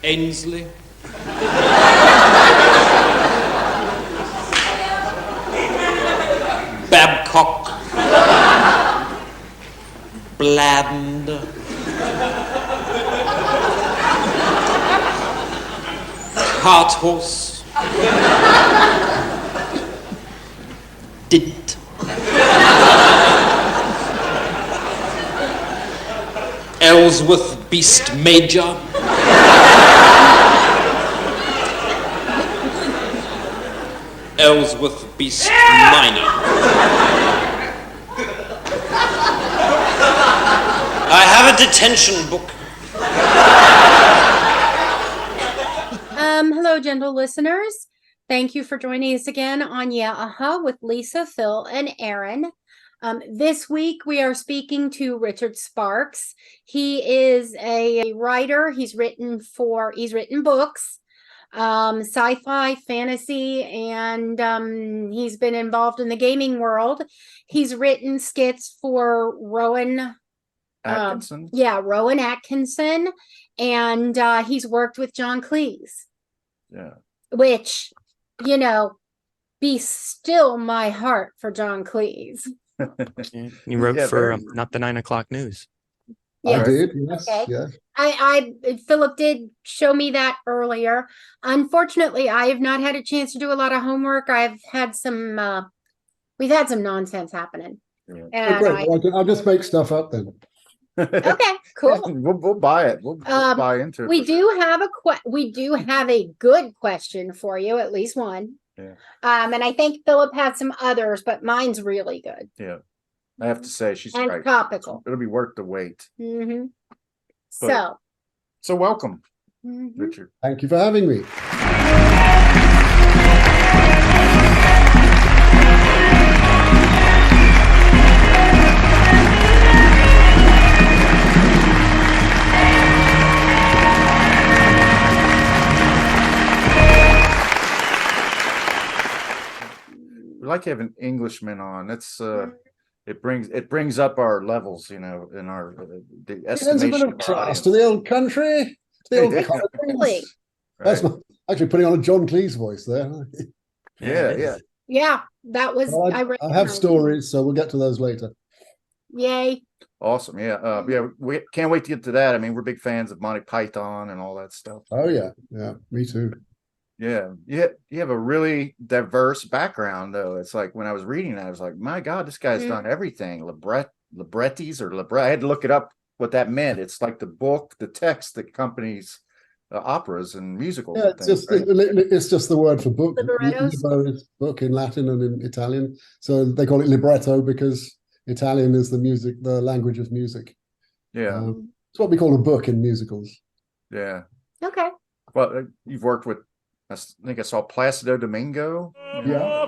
Ainsley. Babcock. Bland. Harthorse. Dint. Ellsworth Beast Major. Ellsworth Beast Minor. I have a detention book. Hello, gentle listeners. Thank you for joining us again on YUH with Lisa, Phil, and Aaron. This week we are speaking to Richard Sparks. He is a writer. He's written books, sci-fi, fantasy, and he's been involved in the gaming world. He's written skits for Rowan Atkinson. Rowan Atkinson, and he's worked with John Cleese. Yeah. Which, you know, be still my heart for John Cleese. You wrote for Not the 9 O'Clock News. Yes. I did, yes. Okay. Yeah. Philip did show me that earlier. Unfortunately, I have not had a chance to do a lot of homework. I've had we've had some nonsense happening. Yeah. And Great. I'll just make stuff up then. okay, cool. We'll buy it. We'll buy into it. We do have a good question for you, at least one. Yeah. And I think Philip has some others, but mine's really good. Yeah. I have to say she's And right. topical. It'll be worth the wait. Mm-hmm. But- So welcome, Mhm. Richard. Thank you for having me. We like to have an Englishman on. That's it brings up our levels, in our the There's a bit estimation of of class to the old country. To the old country. Exactly. That's Right. not actually putting on a John Cleese voice there. Yeah. Yeah, that was Well, I have recognized. stories, so we'll get to those later. Yay. Awesome. Yeah. We can't wait to get to that. I mean, we're big fans of Monty Python and all that stuff. Oh yeah, me too. Yeah. You have a really diverse background, though. It's like when I was reading that, I was like, my God, this guy's done everything. Librettis or libret. I had to look it up what that meant. It's like the book, the text that accompanies operas and musicals. Yeah, and it's things, just right? it's just the word for book. Librettos? Libro is book in Latin and in Italian, so they call it libretto because Italian is the language of music. Yeah. It's what we call a book in musicals. Yeah. Okay. Well, you've worked with, I think I saw Placido Domingo. Yeah.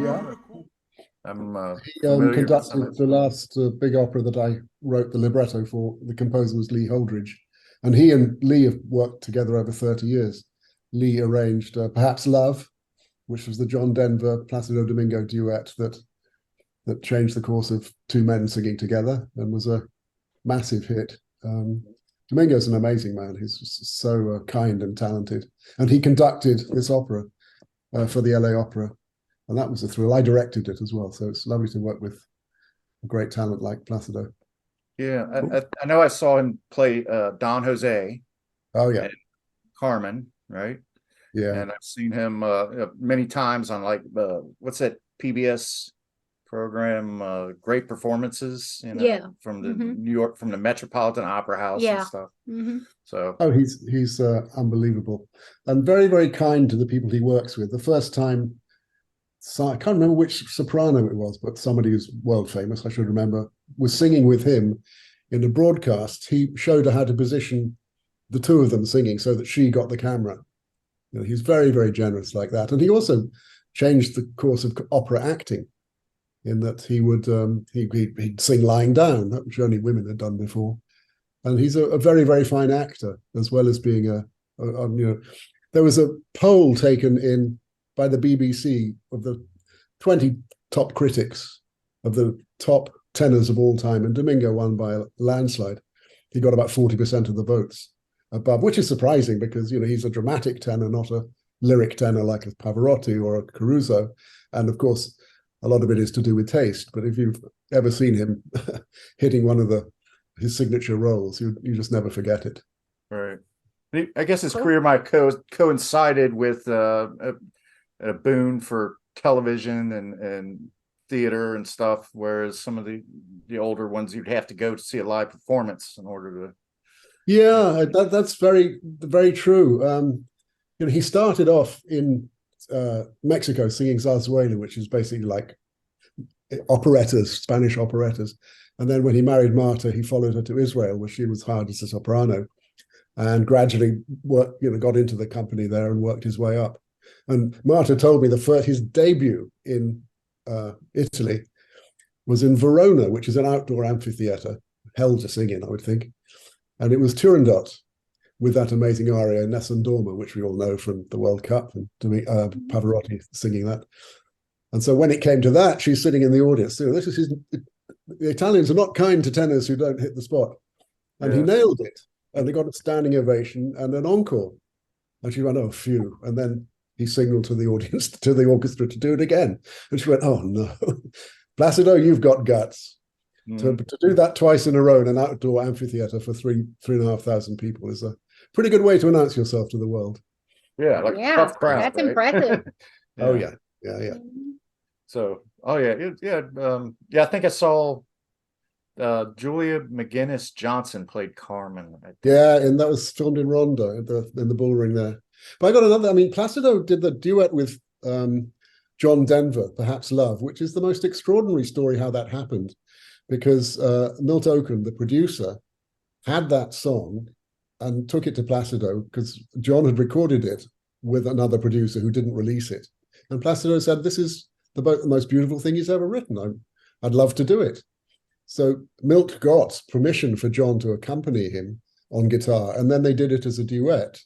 Yeah. I'm He familiar with some conducted of the it. last big opera that I wrote the libretto for. The composer was Lee Holdridge, and he and Lee have worked together over 30 years. Lee arranged Perhaps Love, which was the John Denver Placido Domingo duet that changed the course of two men singing together and was a massive hit. Domingo's an amazing man. He's just so kind and talented, and he conducted this opera for the LA Opera. And that was a thrill. I directed it as well, so it's lovely to work with a great talent like Placido. Yeah, I know I saw him play Don Jose, Oh yeah, Carmen, right? yeah. And I've seen him many times on like what's that PBS program? Great Performances, Yeah. from the Mhm. New York, from the Metropolitan Opera House Yeah. and stuff. Mm-hmm. So Oh, he's unbelievable and very, very kind to the people he works with. The first time, so I can't remember which soprano it was, but somebody who's world famous. I should remember was singing with him in a broadcast, he showed her how to position the two of them singing so that she got the camera. You know, he's very, very generous like that. And he also changed the course of opera acting in that he would he'd sing lying down, which only women had done before. And he's a very, very fine actor, as well as being there was a poll taken in by the BBC of the 20 top critics of the top tenors of all time, and Domingo won by a landslide. He got about 40% of the votes above, which is surprising because, you know, he's a dramatic tenor, not a lyric tenor like a Pavarotti or a Caruso. And of course, a lot of it is to do with taste. But if you've ever seen him hitting one of his signature roles, you just never forget it. Right. I guess his career might coincided with a boon for television and theater and stuff, whereas some of the older ones you'd have to go to see a live performance in order to. Yeah, that's very, very true. You know, he started off in Mexico singing zarzuela, which is basically like operettas, Spanish operettas. And then when he married Marta, he followed her to Israel, where she was hired as a soprano, and gradually got into the company there and worked his way up. And Marta told me his debut in Italy was in Verona, which is an outdoor amphitheater, hell to sing in, I would think. And it was Turandot with that amazing aria, Nessun Dorma, which we all know from the World Cup, and Pavarotti singing that. And so when it came to that, she's sitting in the audience. You know, the Italians are not kind to tenors who don't hit the spot. And he nailed it. And they got a standing ovation and an encore. And she went, oh, phew. And then he signaled to the audience, to the orchestra, to do it again. And she went, oh, no. Placido, you've got guts. To do that twice in a row in an outdoor amphitheater for 3,500 people is a pretty good way to announce yourself to the world. Yeah, like tough crowd. That's right? impressive. Oh, yeah. So, I think I saw Julia McGinnis Johnson played Carmen. Yeah, and that was filmed in Ronda in the bullring there. But I got another. I mean, Placido did the duet with John Denver, Perhaps Love, which is the most extraordinary story how that happened, because Milt Oaken, the producer, had that song and took it to Placido because John had recorded it with another producer who didn't release it. And Placido said, this is the most beautiful thing he's ever written. I'd love to do it. So Milt got permission for John to accompany him on guitar, and then they did it as a duet.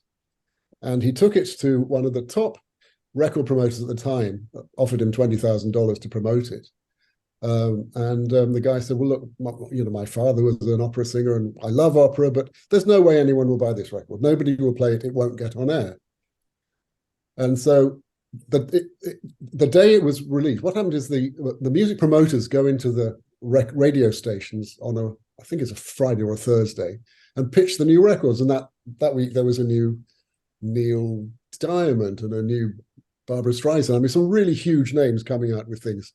And he took it to one of the top record promoters at the time, offered him $20,000 to promote it. The guy said, well, look, my father was an opera singer and I love opera, but there's no way anyone will buy this record. Nobody will play it. It won't get on air. And so the day it was released, what happened is the music promoters go into the radio stations on I think it's a Friday or a Thursday, and pitch the new records. And that week there was a new Neil Diamond and a new Barbara Streisand. I mean, some really huge names coming out with things.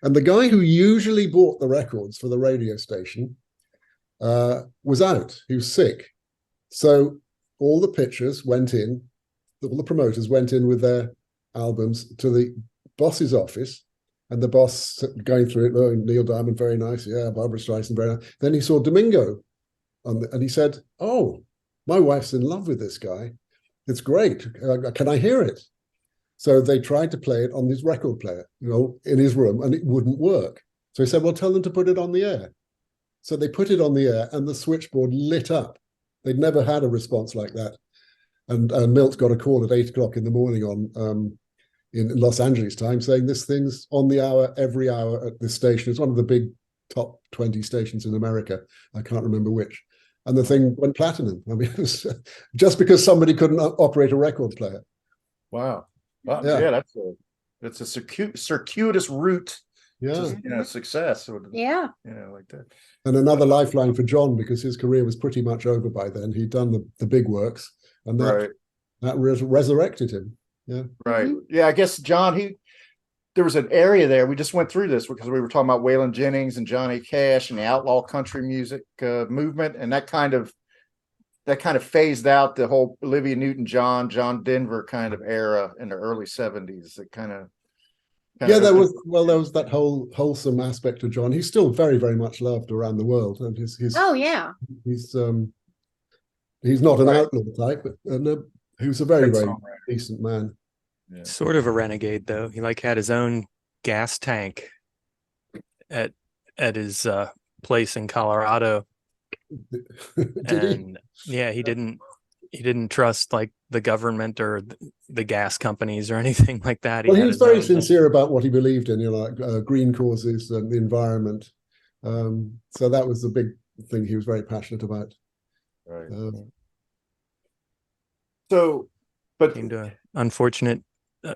And the guy who usually bought the records for the radio station was out. He was sick. So all the pitchers went in, all the promoters went in with their albums to the boss's office, and the boss going through it, oh, Neil Diamond, very nice. Yeah, Barbara Streisand, very nice. Then he saw Domingo, and he said, oh, my wife's in love with this guy. It's great. Can I hear it? So they tried to play it on his record player, in his room, and it wouldn't work. So he said, well, tell them to put it on the air. So they put it on the air, and the switchboard lit up. They'd never had a response like that. And Milt got a call at 8 o'clock in the morning in Los Angeles time saying this thing's on the hour, every hour at this station. It's one of the big top 20 stations in America. I can't remember which. And the thing went platinum. I mean, it was just because somebody couldn't operate a record player. Wow. Well, yeah, that's a circuitous route to success. Yeah. Like that. And another lifeline for John, because his career was pretty much over by then. He'd done the big works, and that resurrected him. Yeah. Right. Yeah, I guess John, there was an area there. We just went through this because we were talking about Waylon Jennings and Johnny Cash and the outlaw country music movement, and that kind of phased out the whole Olivia Newton-John, John Denver kind of era in the early 70s. It kind of Kinda there open. was that whole wholesome aspect of John. He's still very, very much loved around the world, and Oh yeah. he's not an Right. outlaw type, but he was a very, Great very songwriter. decent man. Yeah. Sort of a renegade though. He like had his own gas tank at his place in Colorado. Did he? And yeah, he didn't trust like the government or the gas companies or anything like that. Well, he had was his very own- sincere about what he believed in, like green causes and the environment. So that was the big thing he was very passionate about. Right. Um, So, but came to an unfortunate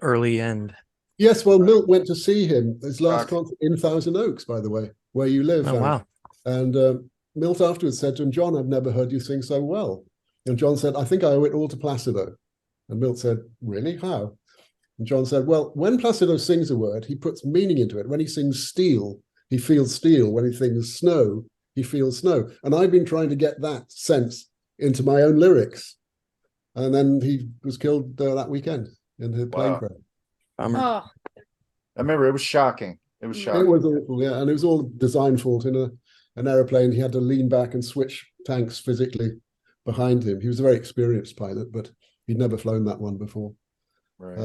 early end. yes, well, Milt went to see him, his last Gotcha. concert in Thousand Oaks, by the way, where you live. Oh Aaron. wow. And Milt afterwards said to him, John, I've never heard you sing so well. And John said, I think I owe it all to Placido. And Milt said, really? How? And John said, well, when Placido sings a word, he puts meaning into it. When he sings steel, he feels steel. When he sings snow, he feels snow. And I've been trying to get that sense into my own lyrics. And then he was killed that weekend in the plane Wow. crash. Bummer. Oh, I remember it was shocking. It was It It shocking. was awful, yeah. And it was all design fault in an aeroplane. He had to lean back and switch tanks physically behind him. He was a very experienced pilot, but he'd never flown that one before. Right.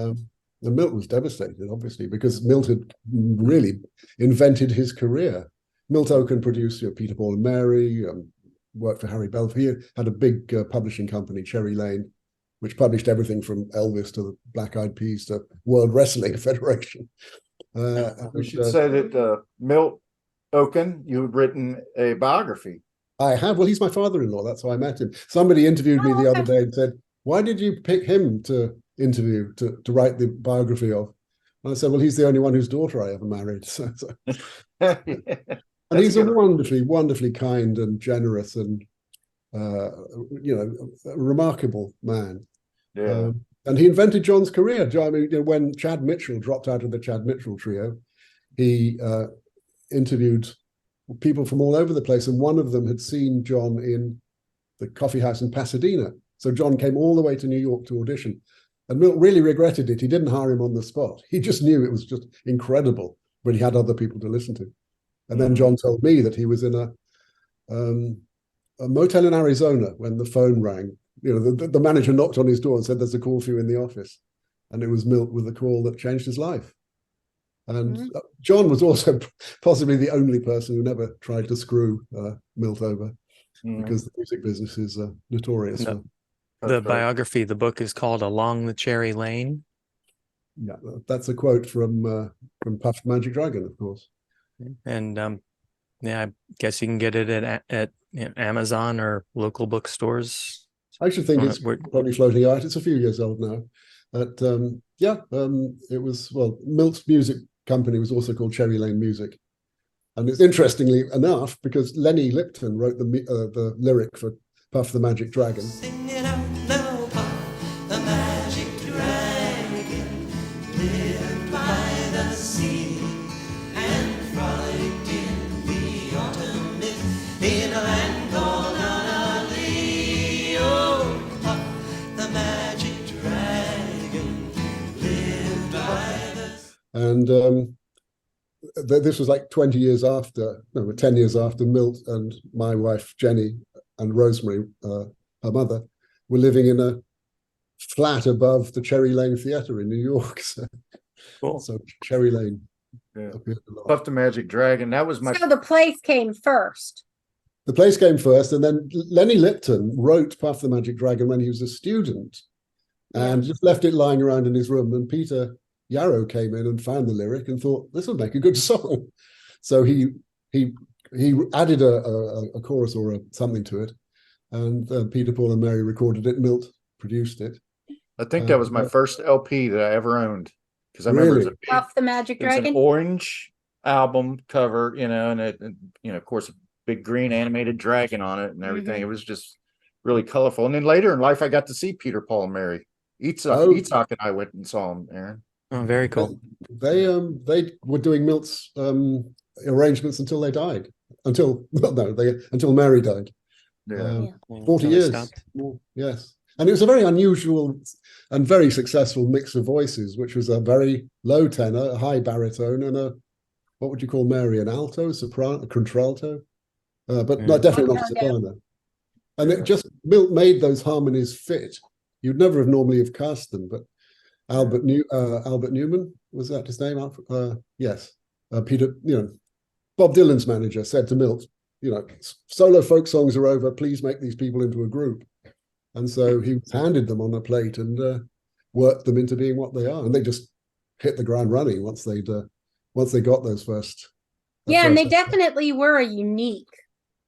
And Milt was devastated, obviously, because Milt had really invented his career. Milt Oaken produced Peter, Paul and Mary, worked for Harry Belford. He had a big publishing company, Cherry Lane, which published everything from Elvis to the Black Eyed Peas to World Wrestling Federation. We should say that Milt Oaken, you've written a biography. I have. Well, he's my father-in-law. That's how I met him. Somebody interviewed me the other day and said, why did you pick him to interview, to write the biography of? And I said, well, he's the only one whose daughter I ever married. And he's a wonderfully, wonderfully kind and generous and, a remarkable man. Yeah. And he invented John's career. I mean, when Chad Mitchell dropped out of the Chad Mitchell trio, he interviewed people from all over the place, and one of them had seen John in the coffee house in Pasadena. So John came all the way to New York to audition, and Milt really regretted it. He didn't hire him on the spot. He just knew it was just incredible, but he had other people to listen to. And then John told me that he was in a motel in Arizona when the phone rang. The manager knocked on his door and said, "There's a call for you in the office," and it was Milt with a call that changed his life. And John was also possibly the only person who never tried to screw Milt over, because the music business is notorious. No. The biography, the book is called Along the Cherry Lane. Yeah, that's a quote from Puff the Magic Dragon, of course. And I guess you can get it at Amazon or local bookstores. I actually think it's probably floating out. It's a few years old now. But it was, Milt's music company was also called Cherry Lane Music. And it's interestingly enough, because Lenny Lipton wrote the lyric for Puff the Magic Dragon. Sing it out now, Puff the Magic Dragon, lived by the sea and frolicked in the autumn mist in a land called Annalee. Oh, Puff the Magic Dragon, lived by the sea. And this was like 10 years after Milt and my wife, Jenny, and Rosemary, her mother, were living in a flat above the Cherry Lane Theatre in New York. So, Cool. So Cherry Lane. Yeah. appeared a lot. Puff the Magic Dragon. That was my. so the place came first. The place came first, and then Lenny Lipton wrote Puff the Magic Dragon when he was a student, and just left it lying around in his room. And Peter Yarrow came in and found the lyric and thought, this will make a good song. So he added a chorus or something to it, and Peter, Paul and Mary recorded it. Milt produced it. I think that was my first LP that I ever owned, because I remember Really? Puff the Magic it was an Dragon. orange album cover, and of course, a big green animated dragon on it and everything. It was just really colorful. And then later in life, I got to see Peter, Paul, and Mary. Itzhak and I went and saw him, Aaron. Oh, very cool. They were doing Milt's arrangements until they died. Until Mary died. Yeah. 40 Until they years. stopped. Yes. And it was a very unusual and very successful mix of voices, which was a very low tenor, a high baritone, and a, what would you call Mary, an alto, soprano, a contralto? But not, definitely not a soprano. And it just made those harmonies fit. You'd never have normally have cast them, but Albert Newman, was that his name? Yes. Peter, Bob Dylan's manager said to Milt, solo folk songs are over, please make these people into a group. And so he handed them on a plate and worked them into being what they are. And they just hit the ground running once they got those first. And they definitely were a unique.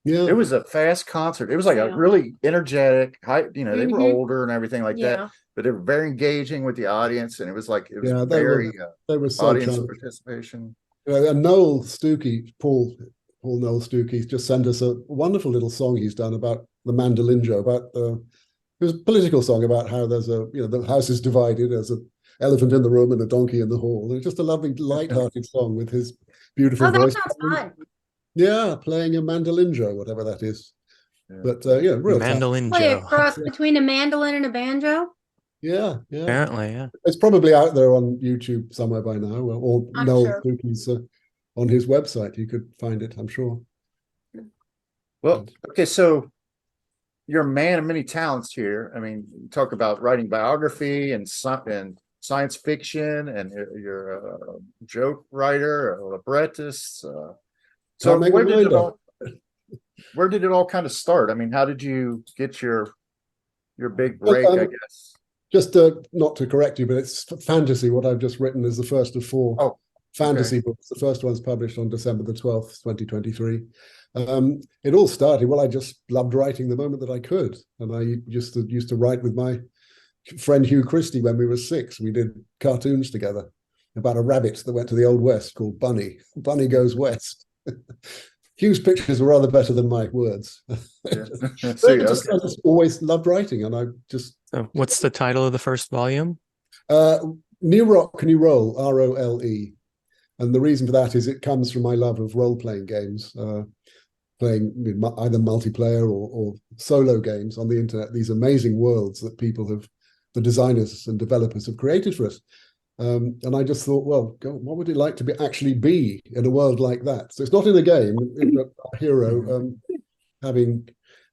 Yeah, it was a fast concert. It was like a really energetic, high. They were older and everything like that, but they were very engaging with the audience, and it was very they were so audience participation. And Noel Stookie, Paul Noel Stookie, just sent us a wonderful little song he's done about the mandolinjo. It was a political song about how there's the house is divided. There's an elephant in the room and a donkey in the hall. It's just a lovely, light-hearted song with his beautiful voice. That sounds fun. Yeah, playing a mandolinjo, whatever that is. But real mandolinjo. Play a cross between a mandolin and a banjo. Yeah. Apparently, yeah. It's probably out there on YouTube somewhere by now, or Noel Stookie's on his website. You could find it, I'm sure. Well, okay, so you're a man of many talents here. I mean, you talk about writing biography and science fiction, and you're a joke writer, a librettist. So where did it all kind of start? I mean, how did you get your big break, I guess? Just not to correct you, but it's fantasy. What I've just written is the first of four fantasy books. The first one's published on December the 12th, 2023. It all started, I just loved writing the moment that I could. And I used to write with my friend Hugh Christie when we were 6. We did cartoons together about a rabbit that went to the Old West called Bunny. Bunny Goes West. Hugh's pictures were rather better than my words. I just always loved writing, and I just. So what's the title of the first volume? New Rock, New Roll, ROLE. And the reason for that is it comes from my love of role-playing games, playing either multiplayer or solo games on the internet, these amazing worlds that the designers and developers have created for us. And I just thought, what would it like to actually be in a world like that? So it's not in a game. Our hero, having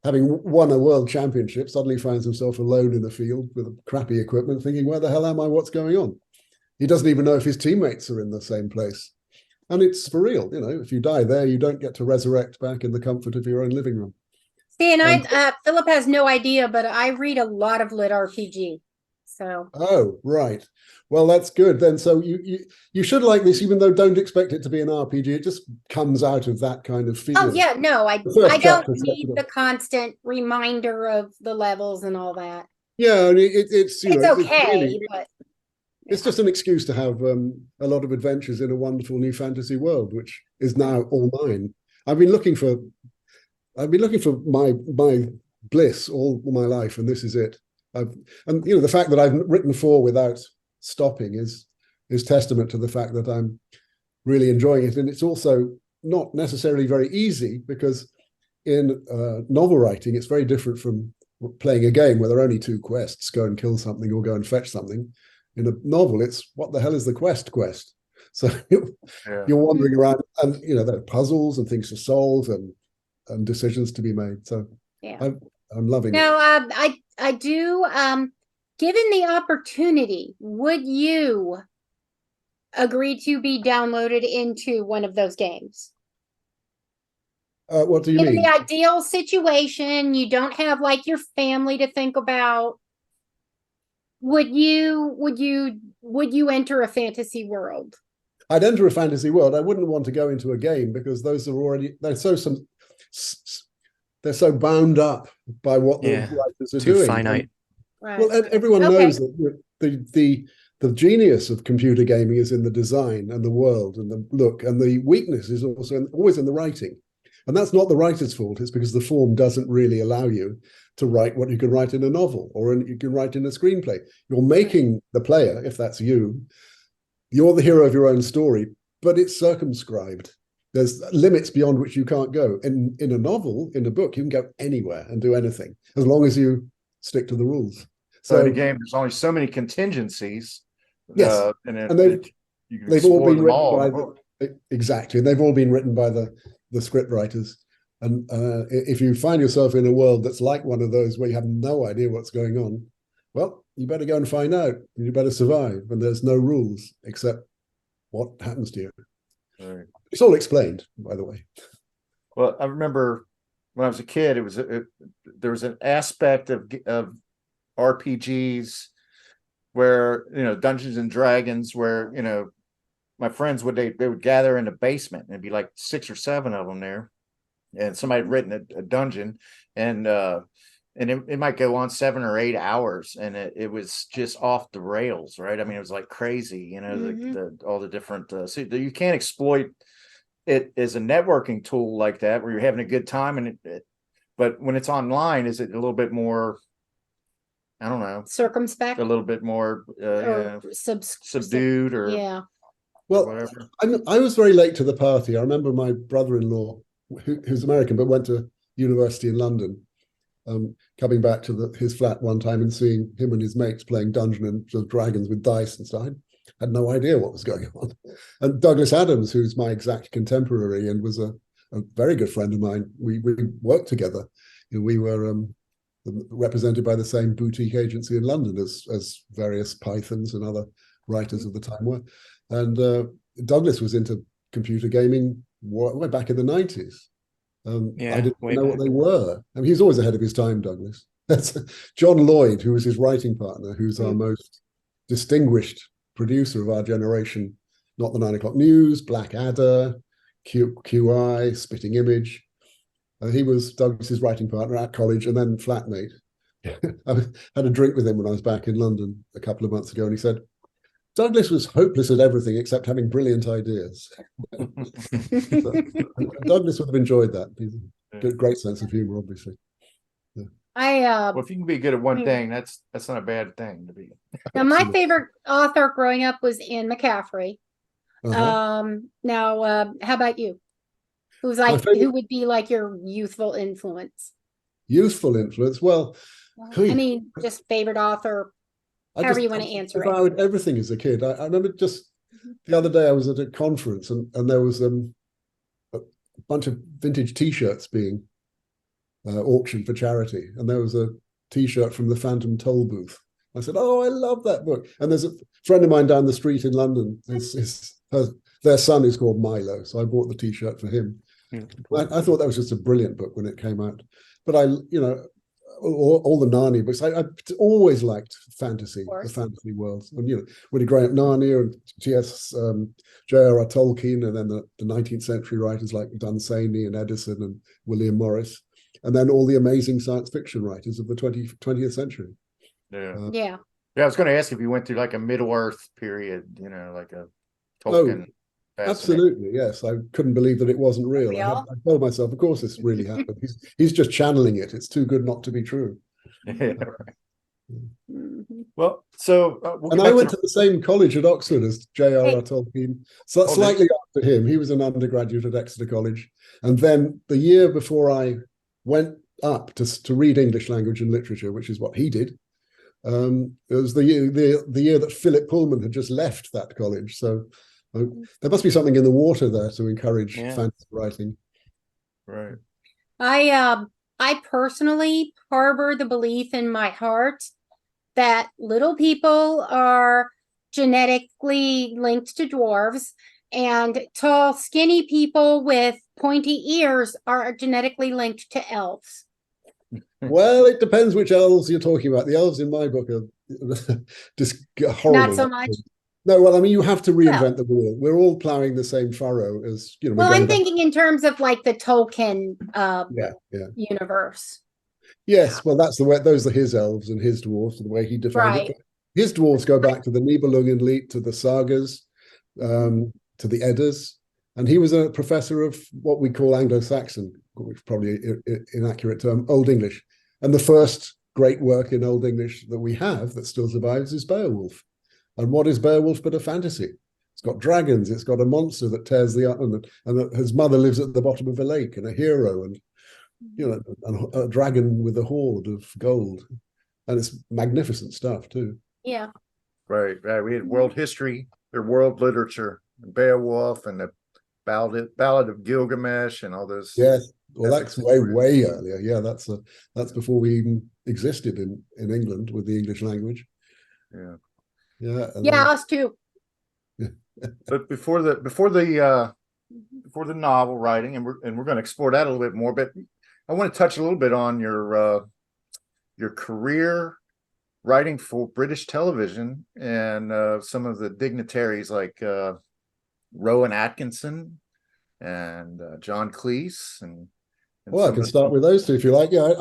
won a world championship, suddenly finds himself alone in the field with crappy equipment, thinking, where the hell am I? What's going on? He doesn't even know if his teammates are in the same place. And it's for real. If you die there, you don't get to resurrect back in the comfort of your own living room. See, and Philip has no idea, but I read a lot of lit RPG. So. Oh, right. Well, that's good then. So you should like this, even though don't expect it to be an RPG. It just comes out of that kind of feeling. Oh yeah, no, I don't need the constant reminder of the levels and all that. Yeah, and it's okay, but it's just an excuse to have a lot of adventures in a wonderful new fantasy world, which is now all mine. I've been looking for my bliss all my life, and this is it. The fact that I've written 4 without stopping is testament to the fact that I'm really enjoying it. And it's also not necessarily very easy, because in novel writing, it's very different from playing a game where there are only 2 quests: go and kill something or go and fetch something. In a novel, it's what the hell is the quest? So you're wandering around, and there are puzzles and things to solve and decisions to be made. So I'm loving it. Now, I do. Given the opportunity, would you agree to be downloaded into one of those games? What do you mean? In the ideal situation, you don't have your family to think about. Would you enter a fantasy world? I'd enter a fantasy world. I wouldn't want to go into a game, because those are they're so bound up by what the writers are doing. Finite. Right. Well, everyone knows that the genius of computer gaming is in the design and the world and the look, and the weakness is also always in the writing. And that's not the writer's fault. It's because the form doesn't really allow you to write what you can write in a novel or you can write in a screenplay. You're making the player, if that's you, you're the hero of your own story, but it's circumscribed. There's limits beyond which you can't go. In a novel, in a book, you can go anywhere and do anything, as long as you stick to the rules. So in So a game, there's only so many contingencies. Yes, and and you can they've all explore been them written all. by exactly, and they've all been written by the script writers. And if you find yourself in a world that's like one of those where you have no idea what's going on, well, you better go and find out. You better survive, and there's no rules except what happens to you. Right. It's all explained, by the way. Well, I remember when I was a kid, there was an aspect of RPGs where, Dungeons and Dragons, where, my friends they would gather in the basement, and it'd be like 6 or 7 of them there, and somebody had written a dungeon, and it might go on 7 or 8 hours, and it was just off the rails, right? I mean, it was like crazy, all the different so you can't exploit it as a networking tool like that where you're having a good time, and but when it's online, is it a little bit more, I don't know, Circumspect a little bit more or subdued, or yeah. Well, whatever? I was very late to the party. I remember my brother-in-law, who's American but went to university in London, coming back to his flat one time and seeing him and his mates playing Dungeons and Dragons with dice and stuff. I had no idea what was going on. And Douglas Adams, who's my exact contemporary and was a very good friend of mine, we worked together. We were represented by the same boutique agency in London as various Pythons and other writers of the time were. And Douglas was into computer gaming way back in the 90s. I didn't know what they were. I mean, he's always ahead of his time, Douglas. That's John Lloyd, who was his writing partner, who's our most distinguished producer of our generation. Not the 9 o'clock News, Blackadder, QI, Spitting Image. He was Douglas's writing partner at college and then flatmate. I had a drink with him when I was back in London a couple of months ago, and he said, Douglas was hopeless at everything except having brilliant ideas. Douglas would have enjoyed that. He's a great sense of humor, obviously. Yeah. Well, if you can be good at one thing, that's not a bad thing to be. Now, my favorite author growing up was Anne McCaffrey. Now, how about you? Who would be like your youthful influence? Youthful influence? Well, I mean, just favorite author. However you want to answer it. Devoured everything as a kid. I remember just the other day I was at a conference and there was a bunch of vintage T-shirts being auctioned for charity, and there was a T-shirt from the Phantom Toll Booth. I said, "Oh, I love that book." And there's a friend of mine down the street in London. Their son is called Milo, so I bought the T-shirt for him. I thought that was just a brilliant book when it came out. But all the Narnia books. I always liked fantasy, the fantasy worlds. And when you grow up, Narnia and J.R.R. Tolkien, and then the 19th century writers like Dunsany and Edison and William Morris, and then all the amazing science fiction writers of the 20th century. Yeah. I was going to ask if you went through like a Middle Earth period, like a Tolkien. Absolutely, yes. I couldn't believe that it wasn't real. I told myself, of course, this really happened. He's just channeling it. It's too good not to be true. Yeah, right. Well, so and I went to the same college at Oxford as J.R.R. Tolkien. So slightly after him, he was an undergraduate at Exeter College, and then the year before I went up to read English language and literature, which is what he did. It was the year that Philip Pullman had just left that college. So. There must be something in the water there to encourage fantasy writing. Right. I personally harbor the belief in my heart that little people are genetically linked to dwarves, and tall, skinny people with pointy ears are genetically linked to elves. Well, it depends which elves you're talking about. The elves in my book are just horrible. Not so much. No, well, I mean, you have to reinvent the wheel. We're all plowing the same furrow as, Well, I'm thinking in terms of like the Tolkien universe. Yes, well, that's the way. Those are his elves and his dwarves, the way he defined it. His dwarves go back to the Nibelungenlied, to the sagas, to the Eddas, and he was a professor of what we call Anglo-Saxon, which is probably an inaccurate term, Old English. And the first great work in Old English that we have that still survives is Beowulf. And what is Beowulf but a fantasy? It's got dragons. It's got a monster that tears the and his mother lives at the bottom of a lake, and a hero, and a dragon with a hoard of gold. and it's magnificent stuff too. Yeah. Right. We had world history, or world literature, Beowulf, and the Ballad of Gilgamesh, and all those. Yes. Well, epics. that's way earlier. Yeah, that's before we even existed in England with the English language. Yeah. Yeah. Yeah, us too. But before the novel writing, and we're going to explore that a little bit more. But I want to touch a little bit on your career writing for British television, and some of the dignitaries like Rowan Atkinson and John Cleese, and well, I can start with those two if you like. Yeah,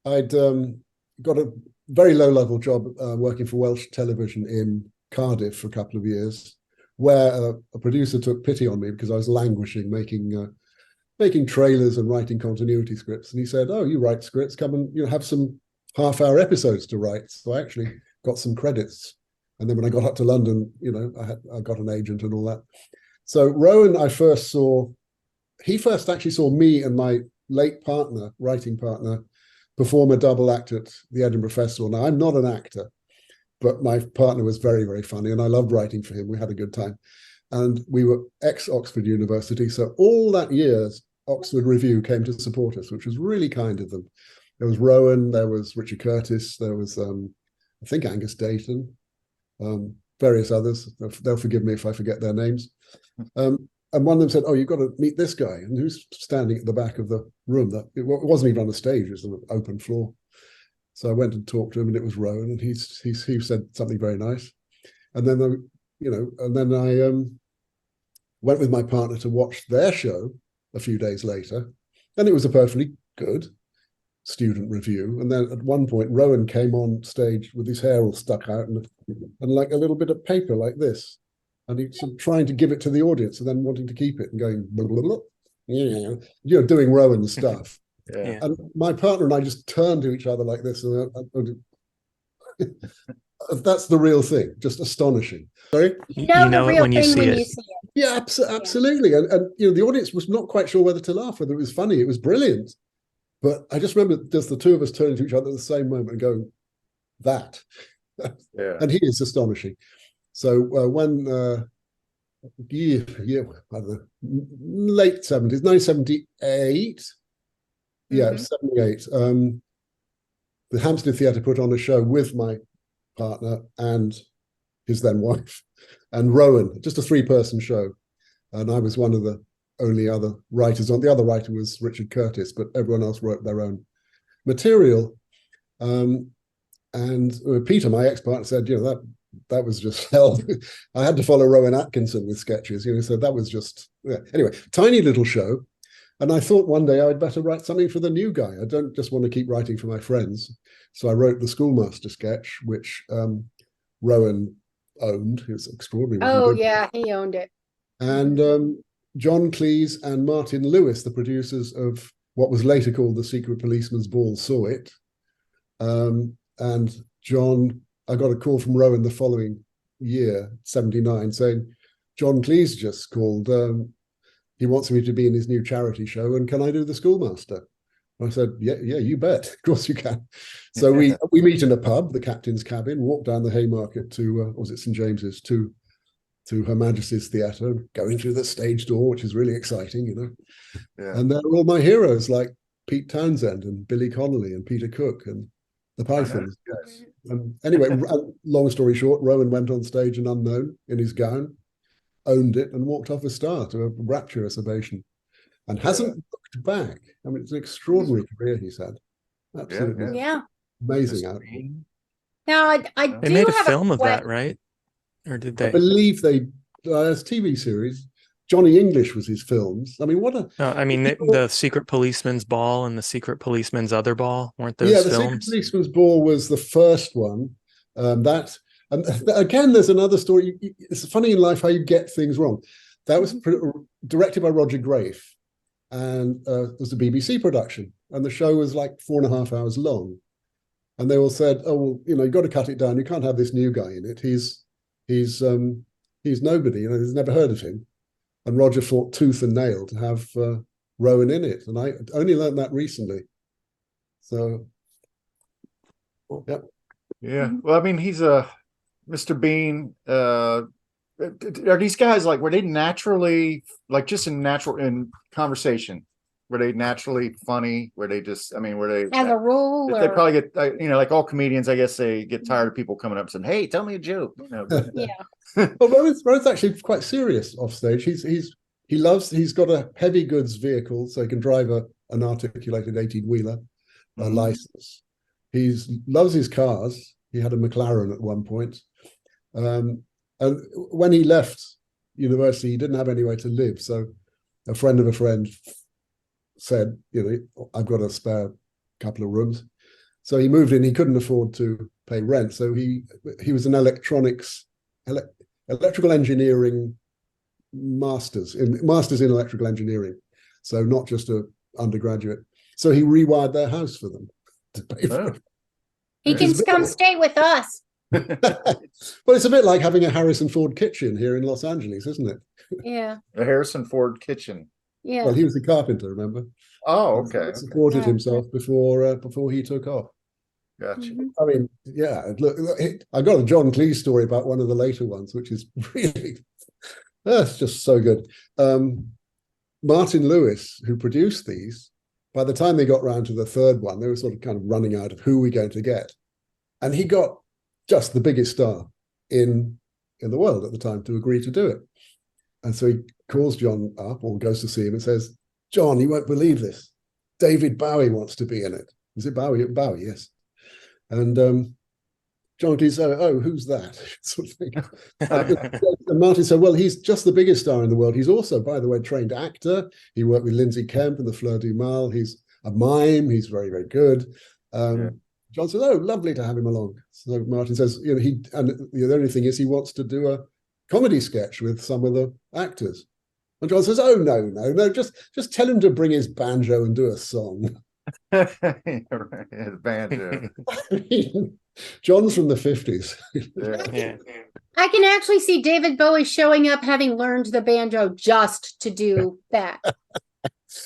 I'd got a very low level job working for Welsh television in Cardiff for a couple of years, where a producer took pity on me because I was languishing making trailers and writing continuity scripts, and he said, "Oh, you write scripts? Come and have some half-hour episodes to write." So I actually got some credits, and then when I got up to London, I got an agent and all that. So Rowan, he first actually saw me and my late partner, writing partner, perform a double act at the Edinburgh Festival. Now, I'm not an actor, but my partner was very, very funny, and I loved writing for him. We had a good time. And we were ex-Oxford University, so all that year's Oxford Review came to support us, which was really kind of them. There was Rowan, there was Richard Curtis, there was, I think, Angus Dayton, various others. They'll forgive me if I forget their names. And one of them said, "Oh, you've got to meet this guy." And who's standing at the back of the room? It wasn't even on the stage, it was an open floor. So I went and talked to him, and it was Rowan, and he said something very nice. And then, I went with my partner to watch their show a few days later, and it was a perfectly good student review. And then at one point, Rowan came on stage with his hair all stuck out and like a little bit of paper like this. And he's trying to give it to the audience and then wanting to keep it and going, blah, blah, blah, yeah, doing Rowan stuff. Yeah. And my partner and I just turned to each other like this. And that's the real thing, just astonishing. Sorry? You know it when you see it. Yeah, absolutely. And the audience was not quite sure whether to laugh, whether it was funny. It was brilliant. But I just remember just the two of us turning to each other at the same moment and going, that. Yeah. And he is astonishing. So when I don't know, late 70s, 1978, 78, the Hampstead Theatre put on a show with my partner and his then wife and Rowan, just a 3-person show. And I was one of the only other writers on. The other writer was Richard Curtis, but everyone else wrote their own material. And Peter, my ex-partner, said, that was just hell. I had to follow Rowan Atkinson with sketches, so that was just, Anyway, tiny little show. And I thought one day I'd better write something for the new guy. I don't just want to keep writing for my friends. So I wrote the Schoolmaster sketch, which Rowan owned. It was extraordinary. Oh, yeah, he owned it. And John Cleese and Martin Lewis, the producers of what was later called The Secret Policeman's Ball, saw it. And John, I got a call from Rowan the following year, 79, saying, "John Cleese just called. He wants me to be in his new charity show, and can I do the Schoolmaster?" And I said, yeah, you bet. Of course you can. So we meet in a pub, the Captain's Cabin, walk down the Haymarket to, was it St. James's, to Her Majesty's Theatre, going through the stage door, which is really exciting, Yeah. And there are all my heroes like Pete Townsend and Billy Connolly and Peter Cook and the Pythons. Yes. Anyway, long story short, Rowan went on stage an unknown in his gown, owned it, and walked off a star to a rapturous ovation, and hasn't looked back. I mean, it's an extraordinary career he's had. Absolutely amazing output. Now, I They made a film of that, right? Or did they? I believe they. There's a TV series. Johnny English was his films. I mean, what a... I mean, the Secret Policeman's Ball and the Secret Policeman's Other Ball, weren't those the films? Secret Policeman's Ball was the first one. And again, there's another story. It's funny in life how you get things wrong. That was directed by Roger Grafe, and it was a BBC production. And the show was like 4.5 hours long. And they all said, "Oh, well, you've got to cut it down. You can't have this new guy in it. He's nobody. He's never heard of him." And Roger fought tooth and nail to have Rowan in it. And I only learned that recently. So Yep. Yeah. Well, I mean, he's a Mr. Beane. Are these guys like, were they naturally, like, just in conversation? Were they naturally funny? Were they just, I mean, were they As a rule, they or probably get, like all comedians, I guess they get tired of people coming up and saying, "Hey, tell me a joke." But, yeah. Well, Rowan's actually quite serious off stage. He's got a heavy goods vehicle, so he can drive an articulated 18-wheeler, a Mhm. license. He loves his cars. He had a McLaren at one point. And when he left university, he didn't have anywhere to live. So a friend of a friend said, I've got a spare couple of rooms. So he moved in. He couldn't afford to pay rent. So he was an electrical engineering masters in electrical engineering. So not just a undergraduate. So he rewired their house for them to pay for it. He can come stay with us. Well, it's a bit like having a Harrison Ford kitchen here in Los Angeles, isn't it? Yeah. A Harrison Ford kitchen. Yeah. Well, he was a carpenter, remember? Oh, okay. Supported Yeah. himself before he took off. Gotcha. Mhm. I mean, yeah. Look, I got a John Cleese story about one of the later ones, which is really, that's just so good. Martin Lewis, who produced these, by the time they got round to the third one, they were sort of kind of running out of who we're going to get, and he got just the biggest star in the world at the time to agree to do it. And so he calls John up or goes to see him and says, "John, you won't believe this. David Bowie wants to be in it." Is it Bowie? Bowie, yes. And John Cleese said, "Oh, who's that?" sort of thing. And Martin said, "Well, he's just the biggest star in the world. He's also, by the way, trained actor. He worked with Lindsay Kemp in the Fleur du Mal. He's a mime. He's very, very good." John says, "Oh, lovely to have him along." So Martin says, and the only thing is he wants to do a comedy sketch with some of the actors. And John says, "Oh, no, just tell him to bring his banjo and do a song." His banjo. John's from the 50s. Yeah. I can actually see David Bowie showing up having learned the banjo just to do that.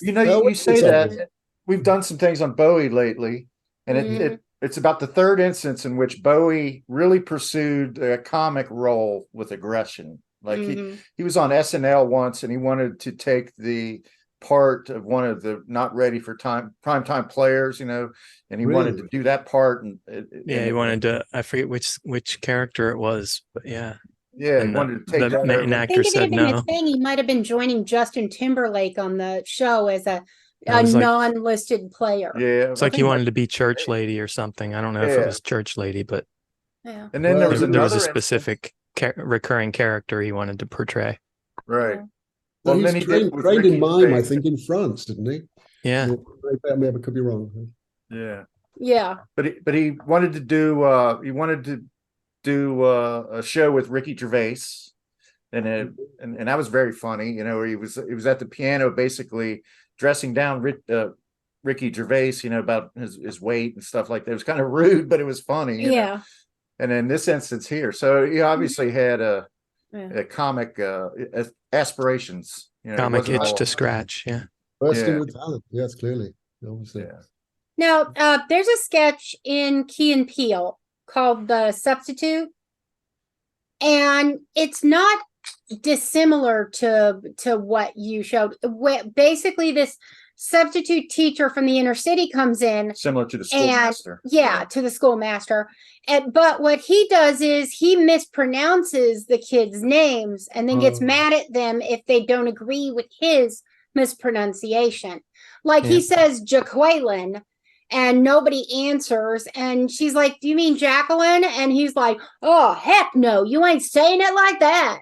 You say that. We've done some things on Bowie lately, and it's about the third instance in which Bowie really pursued a comic role with aggression. Like he was on SNL once, and he wanted to take the part of one of the not ready for primetime players, and he wanted to do that part. And he wanted to. I forget which character it was, but yeah. Yeah, And he wanted to take that main over. actor I think it said had been no. a thing. He might have been joining Justin Timberlake on the show as a was like- non-listed player. Yeah, It's like he wanted to be church lady or something. I don't know if it was church lady, but Yeah. And then there was there was a another specific recurring character he wanted to portray. right. Yeah. Well, then he's he did with trained in Ricky mime, I Gervais. think, in France, didn't he? Yeah. I could be wrong. Yeah, Yeah. but he wanted to do a show with Ricky Gervais, and that was very funny. Where he was at the piano basically dressing down Ricky Gervais, about his weight and stuff like that. It was kind of rude, but it was funny. Yeah. And in this instance here, so he obviously had a comic aspirations. Comic itch to scratch. Yeah. Bursting with talent. Yes, clearly. Obviously. Yeah. Now, there's a sketch in Key and Peele called The Substitute, and it's not dissimilar to what you showed. Basically, this substitute teacher from the inner city comes in, Similar to the Schoolmaster. to the Schoolmaster. But what he does is he mispronounces the kids' names and then gets mad at them if they don't agree with his mispronunciation. Like he says Jaqueline, and nobody answers, and she's like, "Do you mean Jacqueline?" And he's like, "Oh, heck no, you ain't saying it like that."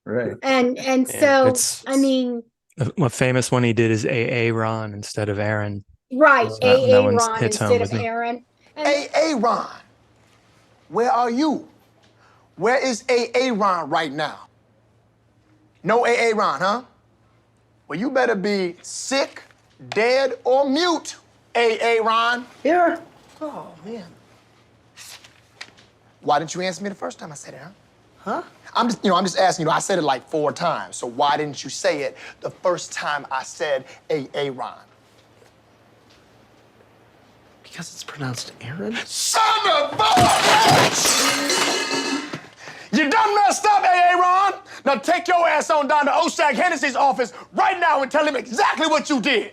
Right. And so I mean, a famous one he did is A.A. Ron instead of Aaron. right, that A.A. one Ron hits home instead with of me. Aaron. A.A. Ron, where are you? Where is A.A. Ron right now? No A.A. Ron, huh? Well, you better be sick, dead, or mute, A.A. Ron. Here. Oh, man. Why didn't you answer me the first time I said it, huh? Huh? I'm just asking, I said it like 4 times, so why didn't you say it the first time I said A.A. Ron? Because it's pronounced Aaron? Son of a bitch! You done messed up, A.A. Ron. Now take your ass on down to Oshag Hennessy's office right now and tell him exactly what you did.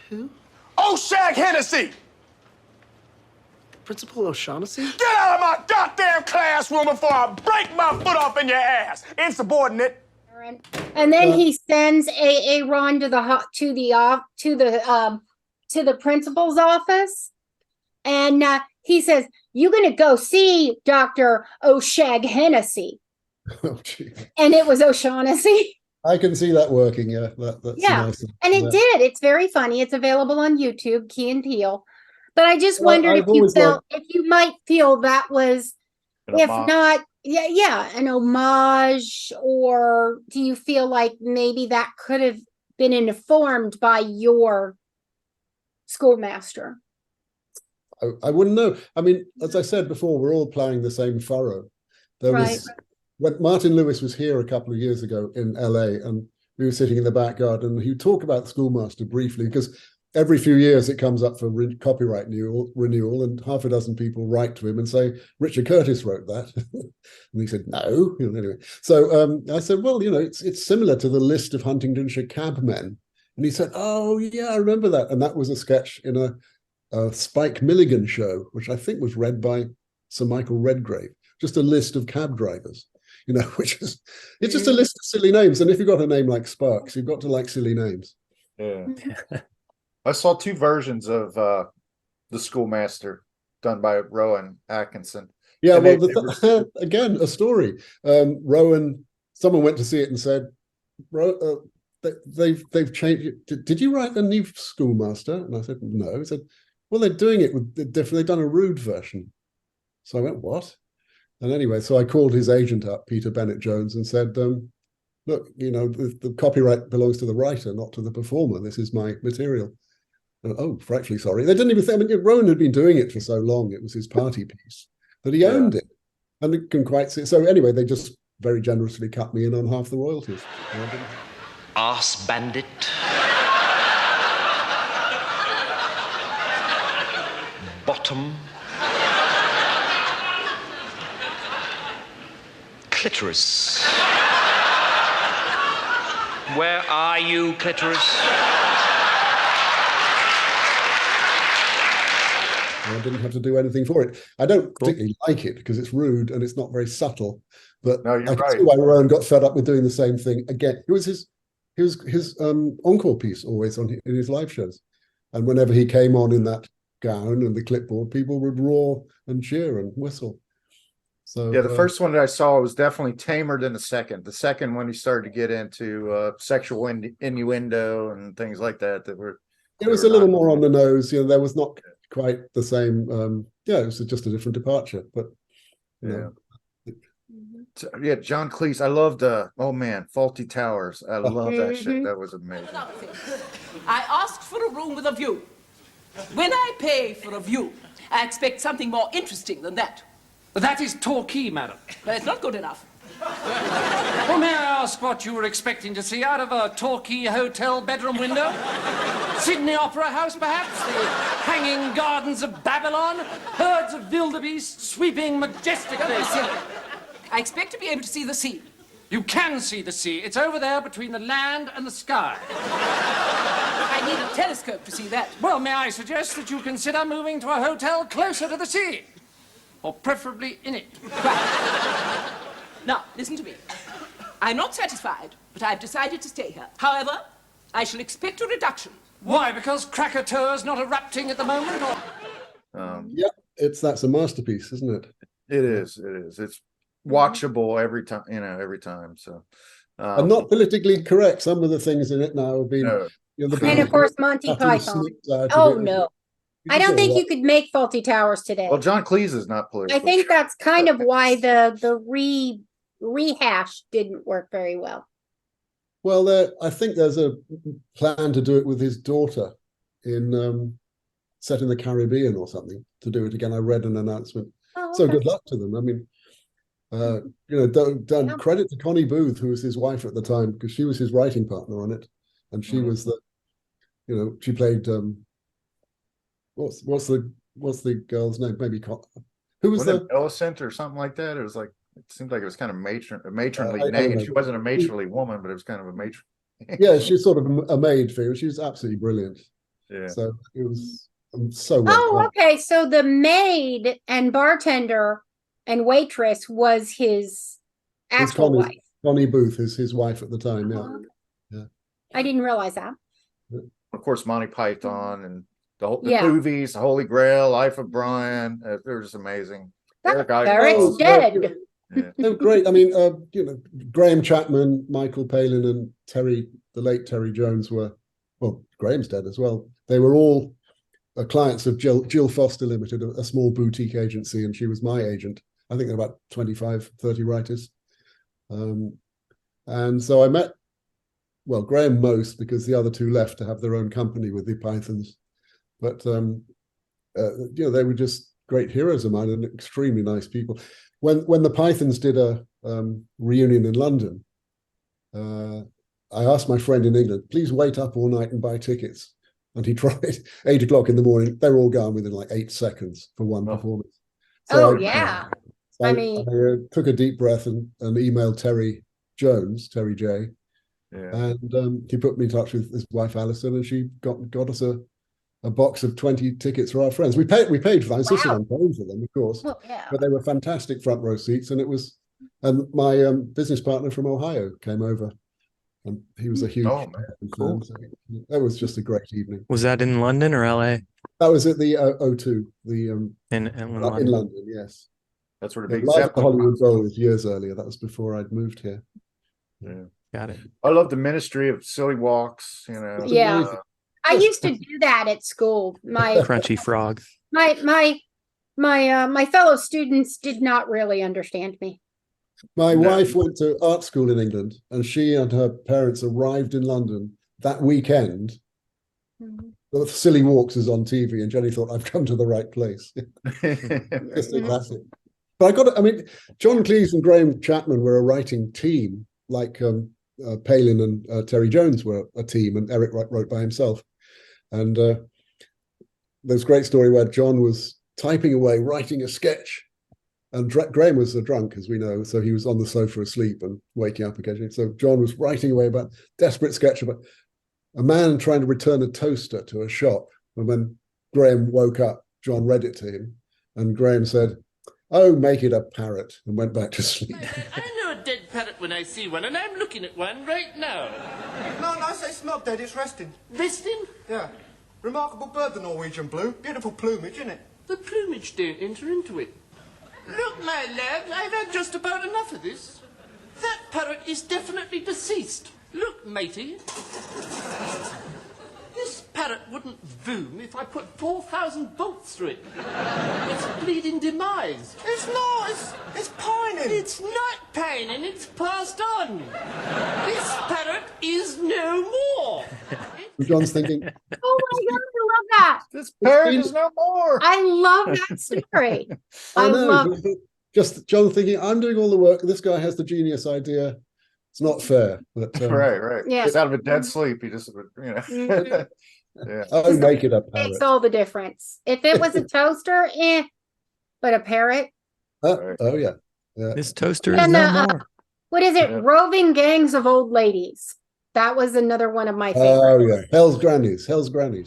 Who? Oshag Hennessy! Principal O'Shaughnessy? Get out of my goddamn classroom before I break my foot off in your ass, insubordinate. And then he sends A. Ron to the principal's office, and he says, "You're gonna go see Dr. Oshag Hennessy," Oh, gee. and it was O'Shaughnessy. I can see that working. Yeah, that's Yeah, nice. and it Yeah. did. It's very funny. It's available on YouTube, Key and Peele. But I just Well, wondered I've always if you might feel that was, An if homage. not, an homage, or do you feel like maybe that could have been informed by your Schoolmaster? I wouldn't know. I mean, as I said before, we're all playing the same furrow. There was when Martin Lewis was here a couple of years ago in LA, and we were sitting in the back garden, and he would talk about Schoolmaster briefly, because every few years it comes up for copyright renewal, and half a dozen people write to him and say, Richard Curtis wrote that. And he said, no. Anyway, so I said, well, it's similar to the List of Huntingdonshire Cabmen. And he said, oh, yeah, I remember that. And that was a sketch in a Spike Milligan show, which I think was read by Sir Michael Redgrave, just a list of cab drivers, which is, it's just a list of silly names. And if you've got a name like Sparks, you've got to like silly names. Yeah. I saw two versions of the Schoolmaster done by Rowan Atkinson. Yeah, And well, again, a story. Rowan, someone went to see it and said, they've changed it. Did you write a new Schoolmaster? And I said, no. He said, well, they're doing it with different. They've done a rude version. So I went, what? And anyway, so I called his agent up, Peter Bennett Jones, and said, look, the copyright belongs to the writer, not to the performer. This is my material. Oh, frightfully sorry. They didn't even think, Rowan had been doing it for so long. It was his party piece that he owned it. And it can quite see. So anyway, they just very generously cut me in on half the royalties. Arse bandit. Bottom. Clitoris. Where are you, clitoris? I didn't have to do anything for it. I don't particularly like it because it's rude and it's not very subtle. But No, you're I can right. see why Rowan got fed up with doing the same thing again. It was his encore piece always in his live shows, and whenever he came on in that gown and the clipboard, people would roar and cheer and whistle. So Yeah, the first one that I saw was definitely tamer than the second. The second one, he started to get into sexual innuendo and things like that. It was a little more on the nose. There was not quite the same. It was just a different departure. But Yeah, John Cleese. I loved Fawlty Towers. I love that shit. That was amazing. I asked for a room with a view. When I pay for a view, I expect something more interesting than that. That is Torquay, madam. But it's not good enough. Well, may I ask what you were expecting to see out of a Torquay hotel bedroom window? Sydney Opera House, perhaps? The hanging gardens of Babylon? Herds of wildebeest sweeping majestically? Don't be silly. I expect to be able to see the sea. You can see the sea. It's over there between the land and the sky. I need a telescope to see that. Well, may I suggest that you consider moving to a hotel closer to the sea? Or preferably in it. Right. Now, listen to me. I'm not satisfied, but I've decided to stay here. However, I shall expect a reduction. Why? Because Krakatoa's not erupting at the moment? Or... that's a masterpiece, isn't it? It is. It's watchable every time. So, and not politically correct. Some of the things in it now have been. And of course, Monty Python. Oh no. I don't think you could make Fawlty Towers today. Well, John Cleese is not political. I think that's kind of why the rehash didn't work very well. Well, I think there's a plan to do it with his daughter set in the Caribbean or something, to do it again. I read an announcement. Oh, okay. So good luck to them. I mean, don't credit to Connie Booth, who was his wife at the time, because she was his writing partner on it, and she was she played what's the girl's name? Maybe who was Wasn't the it Millicent or something like that? It was like, it seemed like it was kind of matronly I don't name. know. She wasn't a matronly woman, but it was kind of a matron. yeah, she's sort of a maid figure. She was absolutely brilliant. Yeah. So it was so well Oh, done. okay. So the maid and bartender and waitress was his It's actual wife. Connie Booth is his wife at the time. Yeah. Oh, Yeah. I didn't realize that. Of course, Monty Python and the Yeah. movies, the Holy Grail, Life of Brian. They're just amazing. Eric Eric's Idle. dead. They were great. I mean, Graham Chapman, Michael Palin, and the late Terry Jones Graham's dead as well. They were all clients of Jill Foster Limited, a small boutique agency, and she was my agent. I think there were about 25, 30 writers. And so I met, Graham most, because the other two left to have their own company with the Pythons. But, they were just great heroes of mine and extremely nice people. When the Pythons did a reunion in London, I asked my friend in England, please wait up all night and buy tickets. And he tried 8 o'clock in the morning. They were all gone within like 8 seconds for one performance. So Yeah. I mean, took a deep breath and emailed Terry J. Yeah. And he put me in touch with his wife, Alison, and she got us a box of 20 tickets for our friends. We paid for them. I insisted on paying for them, of course. well, yeah. But they were fantastic front row seats, and my business partner from Ohio came over, and he was a huge Oh, man, cool. fan. So that was just a great evening. Was that in London or LA? That was at the O2, In in London. London, yes. That's where the big Live at the Zeppelin. Hollywood Bowl was years earlier. That was before I'd moved here. Yeah. Got it. I love the Ministry of Silly Walks. Yeah. amazing. I used to do that at school. My Crunchy frog. my fellow students did not really understand me. My No. wife went to art school in England, and she and her parents arrived in London that weekend. The Silly Walks is on TV, and Jenny thought, I've come to the right place. Just a classic. But John Cleese and Graham Chapman were a writing team, like Palin and Terry Jones were a team, and Eric wrote by himself. And there's a great story where John was typing away, writing a sketch, and Graham was a drunk, as we know, so he was on the sofa asleep and waking up occasionally. So John was writing away about a desperate sketch about a man trying to return a toaster to a shop. And when Graham woke up, John read it to him, and Graham said, "Oh, make it a parrot," and went back to sleep. I know a dead parrot when I see one, and I'm looking at one right now. No, it's not dead, it's resting. Resting? Yeah. Remarkable bird, the Norwegian blue. Beautiful plumage, isn't it? The plumage don't enter into it. Look, my lad, I've had just about enough of this. That parrot is definitely deceased. Look, matey. This parrot wouldn't boom if I put 4,000 bolts through it. It's bleeding demise. It's not, it's pining. It's not pining, it's passed on. This parrot is no more. John's thinking, Oh my god, I love that. This parrot is no more. I love that story. I know, love just John thinking, I'm doing all the work. This guy has the genius idea. It's not fair. But Right. Yeah. He's out of a dead sleep. He just, Mhm. Yeah. oh, make it a parrot. makes all the difference. If it was a toaster, but a parrot. Oh yeah. This toaster is And no more. what is it? Yeah. Roving gangs of old ladies. That was another one of my Oh favorites. yeah. Hell's Grannies.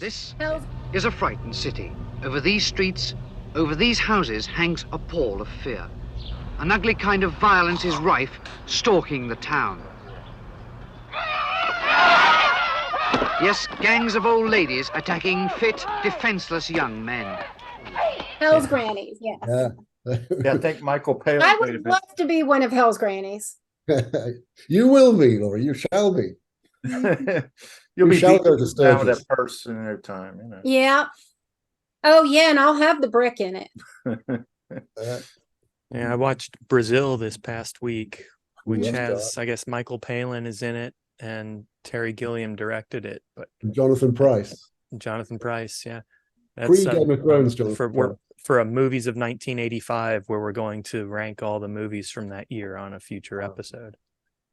This Hell's- is a frightened city. Over these streets, over these houses hangs a pall of fear. An ugly kind of violence is rife, stalking the town. Yes, gangs of old ladies attacking fit, defenseless young men. Hell's Grannies, yes. Yeah, I think Michael Palin I played a would bit. love to be one of Hell's Grannies. You will be, Laura. You shall be. You'll We be shall go beating to down with Sturgis. that purse in no time. Yeah. Oh yeah, and I'll have the brick in it. Yeah, I watched Brazil this past week, which Love has, I guess, Michael Palin is in it and Terry Gilliam directed it, but Jonathan Price. Jonathan Price, yeah. Pre Game of Thrones, Jonathan Price. for a movies of 1985, where we're going to rank all the movies from that year on a future episode.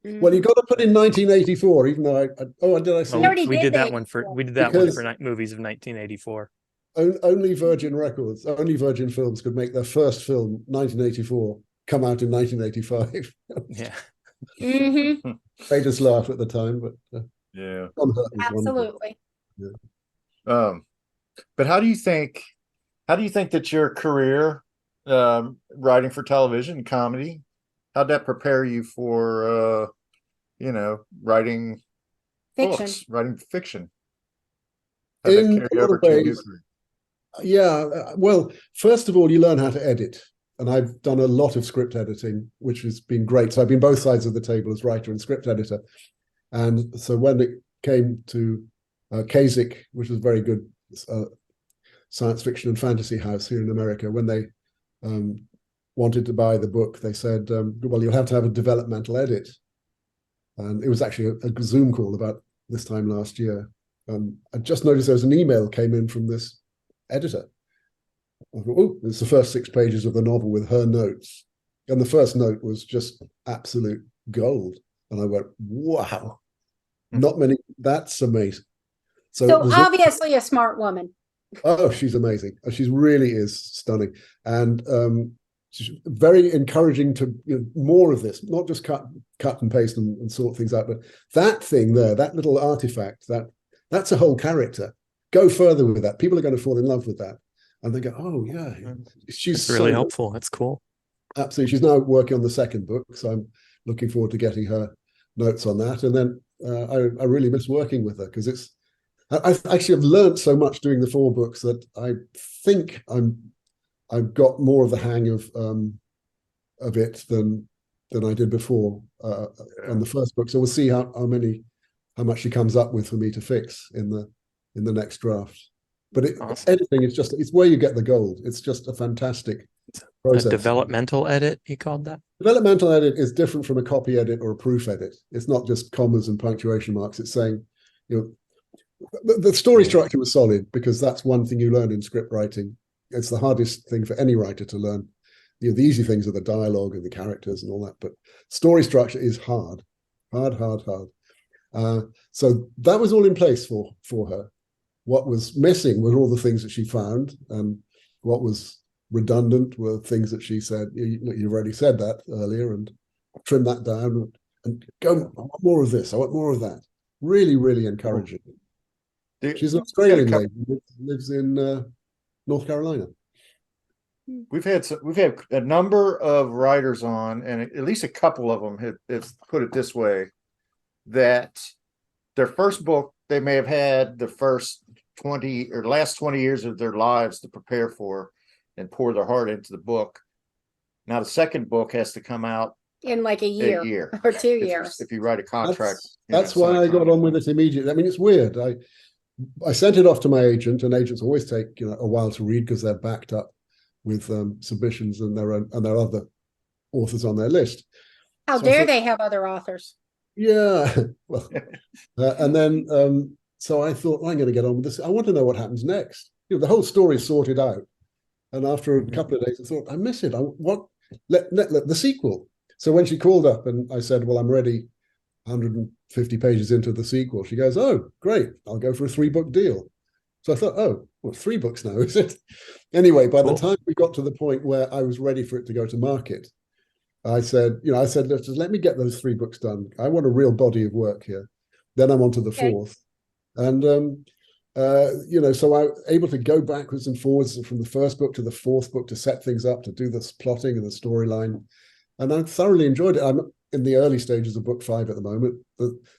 Well, you got to put in 1984, even though did I say? We already we did did that that one for before. we did that Because- one for movies of 1984. only Virgin Records, only Virgin Films could make their first film, 1984, come out in 1985. Yeah. Mm-hmm. Made us laugh at the time, but Yeah. John Hurt was wonderful. Absolutely. But how do you think that your career, writing for television, comedy, how'd that prepare you for, writing Fiction. books, writing fiction? How'd that In carry a lot over of to your ways, career? yeah. Well, first of all, you learn how to edit. And I've done a lot of script editing, which has been great. So I've been both sides of the table as writer and script editor. And so when it came to Kasich, which was a very good science fiction and fantasy house here in America, when they wanted to buy the book, they said, well, you'll have to have a developmental edit. And it was actually a Zoom call about this time last year. I just noticed there was an email came in from this editor. I thought, oh, it's the first 6 pages of the novel with her notes. And the first note was just absolute gold. And I went, wow, not many, that's amazing. So obviously a smart woman. Oh, she's amazing. She really is stunning. And she's very encouraging to more of this, not just cut and paste and sort things out, but that thing there, that little artifact, that's a whole character. Go further with that. People are going to fall in love with that. And they go, oh, yeah. She's really helpful. That's cool. Absolutely. She's now working on the second book, so I'm looking forward to getting her notes on that. And then I really miss working with her because I've actually learned so much doing the 4 books that I think I've got more of the hang of it than I did before on the first book. So we'll see how much she comes up with for me to fix in the next draft. But editing is it's where you get the gold. It's just a fantastic process. A developmental edit, he called that? Developmental edit is different from a copy edit or a proof edit. It's not just commas and punctuation marks. It's saying, the story structure was solid because that's one thing you learn in script writing. It's the hardest thing for any writer to learn. The easy things are the dialogue and the characters and all that, but story structure is hard. So that was all in place for her. What was missing were all the things that she found, and what was redundant were things that she said, you've already said that earlier, and trim that down and go, I want more of this, I want more of that. Really, really encouraging. She's an Australian lady who lives in North Carolina. We've had a number of writers on, and at least a couple of them have put it this way, that their first book, they may have had the first 20 or last 20 years of their lives to prepare for and pour their heart into the book. Now the second book has to come out in like a year or 2 years. If you write a contract. That's why I got on with it immediately. I mean, it's weird. I sent it off to my agent, and agents always take a while to read because they're backed up with submissions and their other authors on their list. How dare they have other authors? Yeah. Well, and then so I thought, well, I'm going to get on with this. I want to know what happens next. The whole story is sorted out. And after a couple of days, I thought, I miss it. Let the sequel. So when she called up and I said, well, I'm ready 150 pages into the sequel, she goes, oh, great. I'll go for a 3-book deal. So I thought, oh, well, 3 books now, is it? Anyway, by the time we got to the point where I was ready for it to go to market, I said, let me get those 3 books done. I want a real body of work here. Then I'm on to the 4th. And, so I was able to go backwards and forwards from the first book to the 4th book to set things up, to do the plotting and the storyline. And I thoroughly enjoyed it. I'm in the early stages of book 5 at the moment.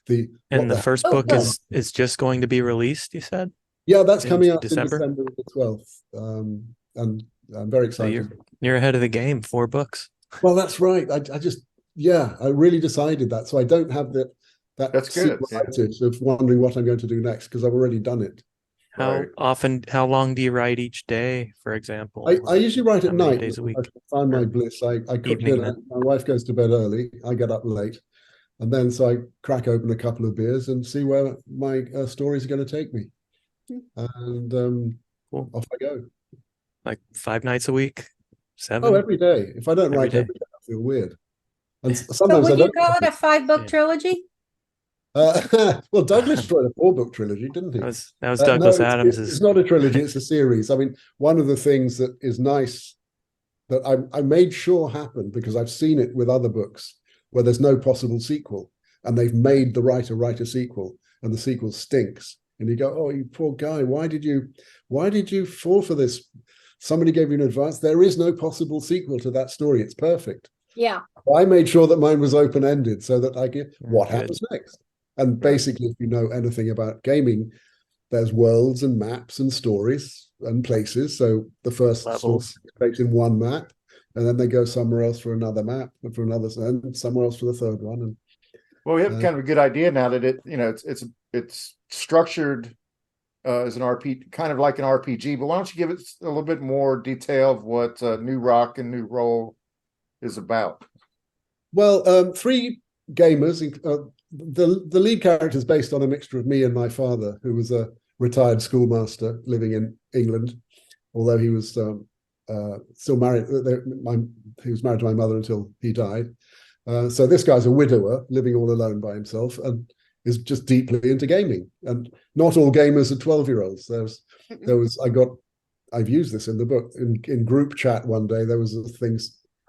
The first book is just going to be released, you said? Yeah, that's coming out December? in December the 12th. And I'm very excited. So you're ahead of the game, 4 books. Well, that's right. I really decided that. So I don't have that that's good. Of wondering what I'm going to do next because I've already done it. How long do you write each day, for example? I usually write at night. Days a week? I find my bliss. I cook dinner. My wife goes to bed early. I get up late. And then so I crack open a couple of beers and see where my stories are going to take me. And off I go. Like 5 nights a week? 7? Oh, every day. If I don't write every day, I feel weird. And sometimes so would you call it a 5-book trilogy? Well, Douglas tried a 4-book trilogy, didn't he? That was Douglas no, Adams. It's not a trilogy; it's a series. I mean, one of the things that is nice that I made sure happened because I've seen it with other books where there's no possible sequel, and they've made the writer write a sequel, and the sequel stinks, and you go, "Oh, you poor guy! Why did you fall for this? Somebody gave you an advance. There is no possible sequel to that story. It's perfect." Yeah. I made sure that mine was open-ended so that I get what happens next. And basically, if you know anything about gaming, there's worlds and maps and stories and places. So the first Levels takes in one map, and then they go somewhere else for another map, and for another, and somewhere else for the third one. And Well, we have kind of a good idea now that it's structured as an RPG, kind of like an RPG. But why don't you give it a little bit more detail of what New Rock and New Roll is about? Well, 3 gamers. The lead character is based on a mixture of me and my father, who was a retired schoolmaster living in England, although he was still married. He was married to my mother until he died. So this guy's a widower living all alone by himself and is just deeply into gaming. And not all gamers are 12-year-olds. I've used this in the book. In group chat one day, there was a thing,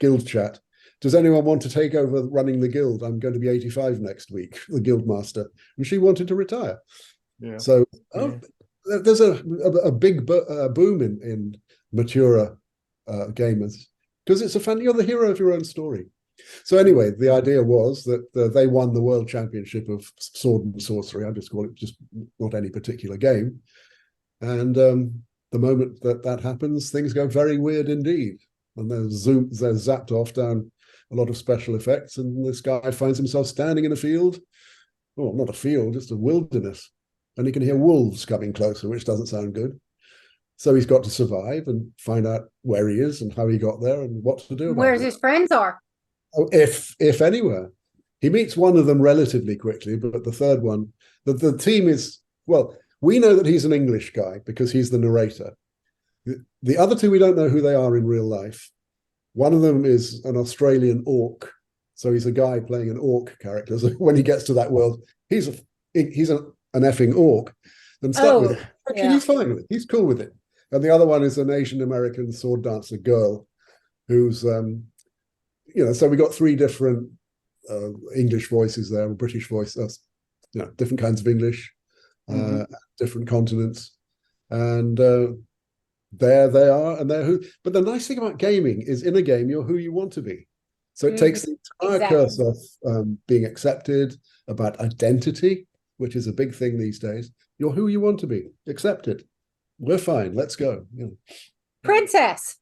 guild chat. Does anyone want to take over running the guild? I'm going to be 85 next week, the guild master. And she wanted to retire. Yeah. So there's a big boom in mature gamers, because it's you're the hero of your own story. So anyway, the idea was that they won the world championship of sword and sorcery. I just call it just not any particular game. And the moment that happens, things go very weird indeed. And they're zapped off down a lot of special effects, and this guy finds himself standing in a field. Well, not a field, just a wilderness. And he can hear wolves coming closer, which doesn't sound good. So he's got to survive and find out where he is and how he got there and what to do about Where it. his friends are. Oh, if anywhere. He meets one of them relatively quickly, but the third one, the team is, well, we know that he's an English guy because he's the narrator. The other 2, we don't know who they are in real life. One of them is an Australian orc. So he's a guy playing an orc character. So when he gets to that world, he's an effing orc and stuck with it. Actually, he's fine with it. He's cool with it. And the other one is an Asian American sword dancer girl who's, so we got 3 different English voices there, British voices, different kinds of English, different continents. And there they are, and they're who. But the nice thing about gaming is, in a game, you're who you want to be. So it takes the entire curse off being accepted, about identity, which is a big thing these days. You're who you want to be. Accepted. We're fine. Let's go. Princess.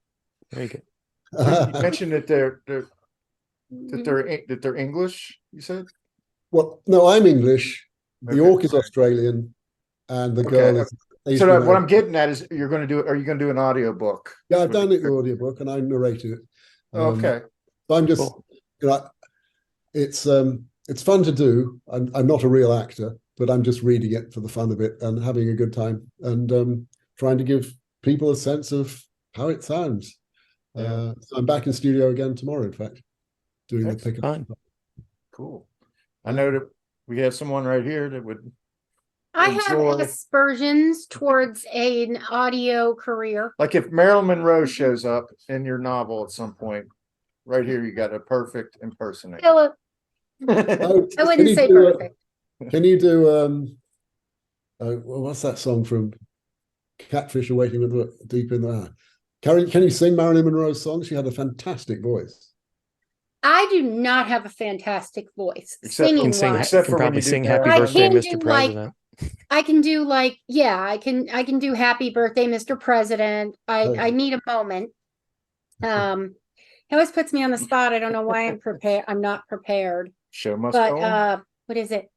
Very good. You mentioned that they're English. You said. Well, no, I'm English. The orc is Australian, and the girl is. So what I'm getting at is, are you going to do an audio book? Yeah, I've done it, the audiobook, and I narrated it. Okay. So I'm just, it's fun to do. I'm not a real actor, but I'm just reading it for the fun of it and having a good time, and trying to give people a sense of how it sounds. So I'm back in studio again tomorrow, in fact, doing the pickup. Cool. I know that we have someone right here that would. I have aspersions towards an audio career. Like if Marilyn Monroe shows up in your novel at some point, right here you got a perfect impersonator. Philip. I wouldn't say perfect. Can you do what's that song from Catfish Are Waiting with Deep in the Can you sing Marilyn Monroe's song? She had a fantastic voice. I do not have a fantastic voice. Except for when you sing Happy Birthday, Mr. President. I can do I can do Happy Birthday, Mr. President. I need a moment. He always puts me on the spot. I don't know why I'm not prepared. Show must go on. What is it?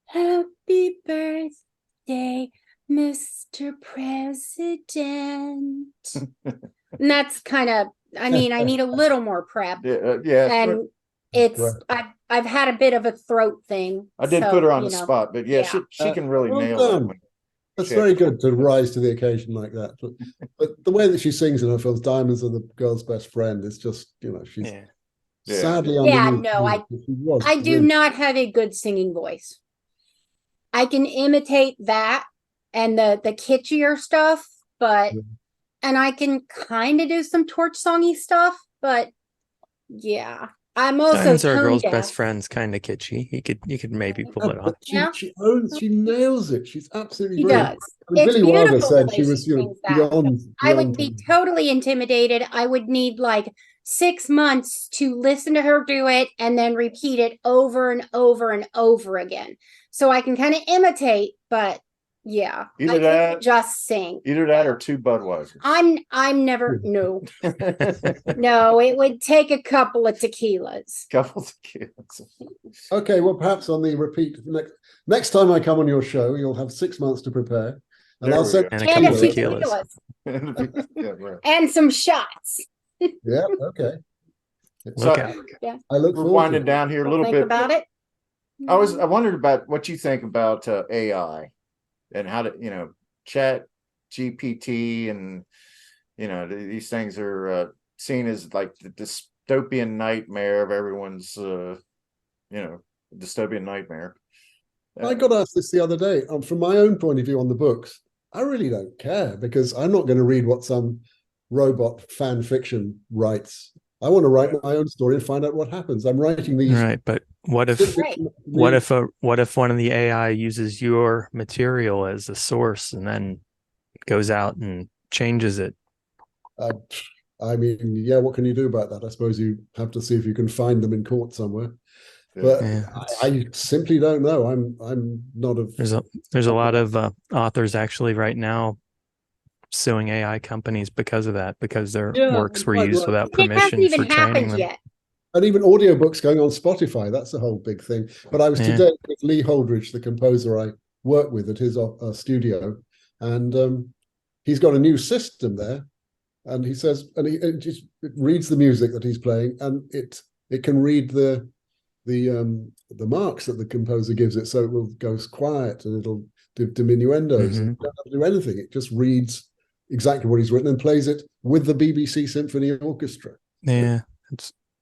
Happy birthday, Mr. President. And that's kind of, I need a little more prep. Yeah. And I've had a bit of a throat thing. I did put her on the spot, but she can really nail it. That's very good to rise to the occasion like that. But the way that she sings in her films, Diamonds Are the Girl's Best Friend, is just, she's Yeah. sadly Yeah, underneath. no, she was I do really- not have a good singing voice. I can imitate that and the kitschier stuff, but Yeah. and I can kind of do some torch songy stuff, but yeah. I'm also Diamonds Are a tone Girl's deaf. Best Friend's kind of kitschy. You could maybe pull Yeah, it off. but Yeah. she nails it. She's absolutely She brilliant. does. I mean, It's Billy Wilder beautiful said the she way was, she sings that. beyond. I would be beyond- totally intimidated. I would need like 6 months to listen to her do it and then repeat it over and over and over again. So I can kind of imitate, but yeah, Either I that- can't just sing. Either that or 2 Budweisers. I'm never no. No, it would take a couple of tequilas. Couple of kids. Okay, well, perhaps on the repeat next time I come on your show, you'll have 6 months to prepare, and There I'll we send go. And a And a couple few of tequilas. tequilas. Yeah, right. And some shots. Yeah, okay. So, Look out. I look we're forward to winding it. down here a little Think bit. about it. I wondered about what you think about AI and how to, chat GPT and, these things are seen as like the dystopian nightmare of everyone's, dystopian nightmare. I got asked this the other day. From my own point of view on the books, I really don't care because I'm not going to read what some robot fan fiction writes. I want to write my own story and find out what happens. I'm writing these. Right, but what if what if one of the AI uses your material as a source and then goes out and changes it? I mean, yeah, what can you do about that? I suppose you have to see if you can find them in court somewhere. But Yeah, I simply don't know. I'm not a. There's a lot of authors actually right now suing AI companies because of that, because their works were used without It permission hasn't even for training happened them. yet. And even audiobooks going on Spotify, that's a whole big thing. But I was Yeah. today with Lee Holdridge, the composer I work with at his studio, and he's got a new system there. And he says, and it reads the music that he's playing, and it can read the marks that the composer gives it, so it will go quiet and it'll do diminuendos. Mhm. You don't have to do anything. It just reads exactly what he's written and plays it with the BBC Symphony Orchestra. Yeah,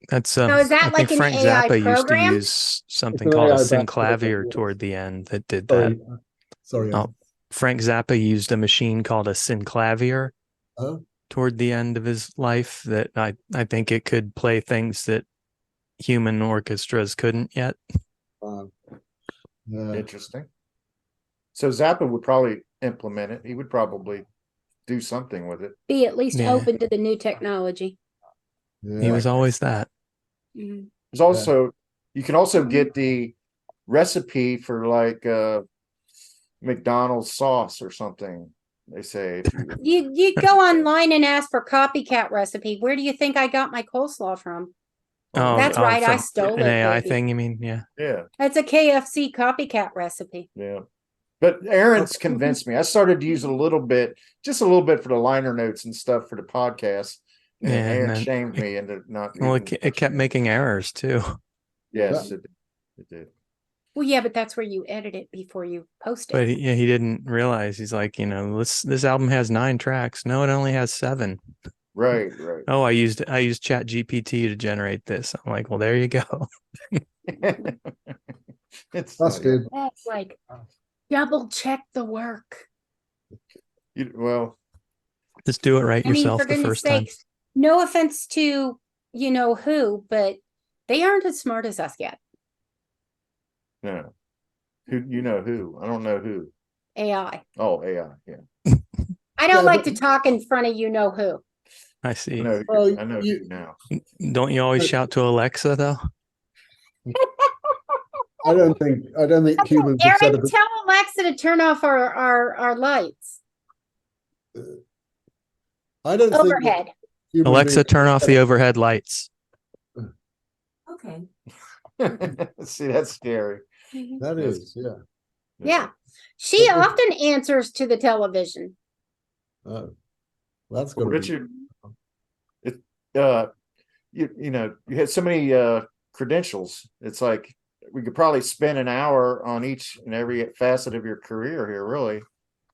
that's Now, is that I like think an Frank AI Zappa used to program? use something It's an called a AI background. synclavier toward the end that did that. Sorry. Oh, Frank Zappa used a machine called a synclavier Oh. toward the end of his life that I think it could play things that human orchestras couldn't yet. Interesting. So Zappa would probably implement it. He would probably do something with it. Be at least Yeah. open to the new technology. He was always that. Mhm. There's also you can also get the recipe for like McDonald's sauce or something. They say if You go online and ask for copycat recipe. Where do you think I got my coleslaw from? That's right, I from stole an it, AI baby. thing. You mean? Yeah. yeah. That's a KFC copycat recipe. Yeah. But Aaron's convinced me. I started to use it just a little bit for the liner notes and stuff for the podcast. And Yeah, and Aaron then shamed me into not. Well, even- it kept making errors too. Yes, it did. Well, yeah, but that's where you edit it before you post it. But he didn't realize. He's like, this album has 9 tracks. No, it only has 7. Right. Oh, I used Chat GPT to generate this. I'm like, well, there you go. That's good. That's like double check the work. Well, Just do it right I mean, yourself for the goodness first time. sakes, no offense to who, but they aren't as smart as us yet. no. Who? I don't know who. AI. Oh, AI. Yeah. I don't Yeah, like but- to talk in front of who. I I see. know. Well, I know you- who now. Don't you always shout to Alexa though? I don't think humans have set Aaron, up. tell Alexa to turn off our lights I don't think that overhead. human Alexa, beings- turn off the overhead lights. Okay. See, that's scary. That is, yeah. Yeah. She often answers to the television. Oh, that's got to Richard, you had so many credentials. It's like we could probably spend an hour on each and every facet of your career here, really.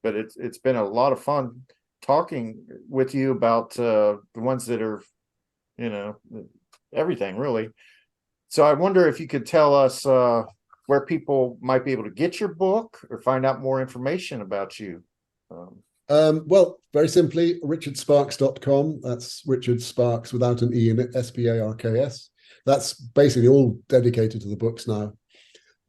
But it's been a lot of fun talking with you about the ones that are, everything really. So I wonder if you could tell us where people might be able to get your book or find out more information about you. Well, very simply, richardsparks.com. That's Richard Sparks without an E in it, Sparks. That's basically all dedicated to the books now.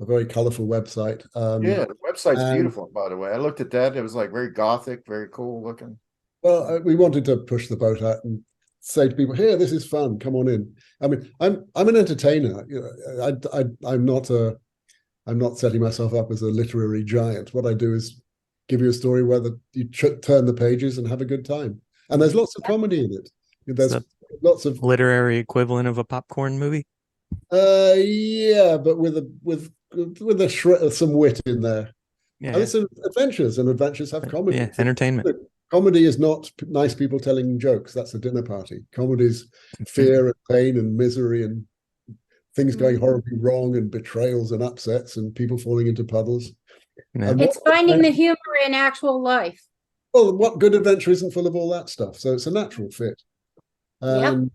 A very colorful website. Yeah, the website's beautiful, by the way. I looked at that. It was like very gothic, very cool looking. Well, we wanted to push the boat out and say to people, "Here, this is fun. Come on in." I mean, I'm an entertainer. You know, I'm not setting myself up as a literary giant. What I do is give you a story where you turn the pages and have a good time. And there's lots of comedy in it. There's lots of literary equivalent of a popcorn movie. Yeah, but with some wit in there. Yeah, and it's adventures, and adventures have comedy. Yeah, entertainment. Comedy is not nice people telling jokes. That's a dinner party. Comedy's fear and pain and misery and things going horribly wrong and betrayals and upsets and people falling into puddles. It's finding the humor in actual life. Well, what good adventure isn't full of all that stuff? So it's a natural fit. And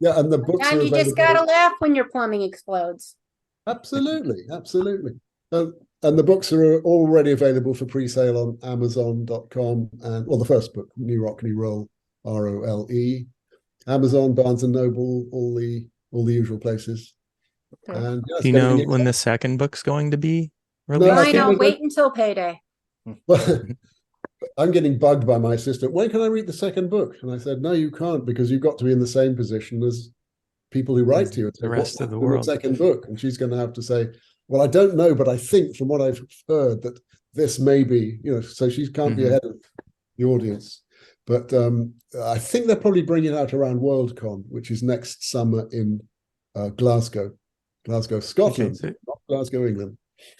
the books And are you just gotta laugh when your plumbing explodes. Absolutely. And the books are already available for pre-sale on Amazon.com and the first book, New Rock, New Roll, ROLE, Amazon, Barnes and Noble, all the usual places. And do you know when the second book's going to be released? Fine, I'll wait until payday. Well, I'm getting bugged by my assistant. When can I read the second book? And I said, no, you can't, because you've got to be in the same position as people who write to you. The rest of the world. The second book. And she's going to have to say, well, I don't know, but I think from what I've heard that this may be, so she can't be ahead of the audience. But I think they're probably bringing it out around Worldcon, which is next summer in Glasgow, Scotland, not Glasgow, England.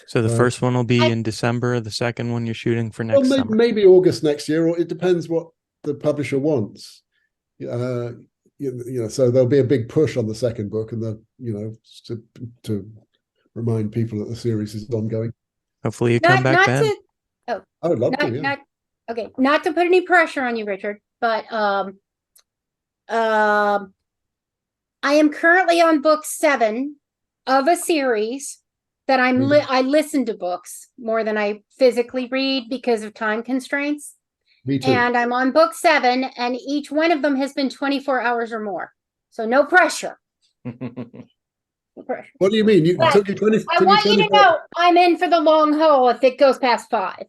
So the first one will be in December. The second one you're shooting for next summer. Maybe August next year, or it depends what the publisher wants. So there'll be a big push on the second book, and to remind people that the series is ongoing. Hopefully you come back then. I would love to. Yeah. Not to put any pressure on you, Richard, but I am currently on book 7 of a series that I listen to books more than I physically read because of time constraints. Me too. And I'm on book 7, and each one of them has been 24 hours or more. So no pressure. No pressure. What do you mean? I want you to know I'm in for the long haul if it goes past 5.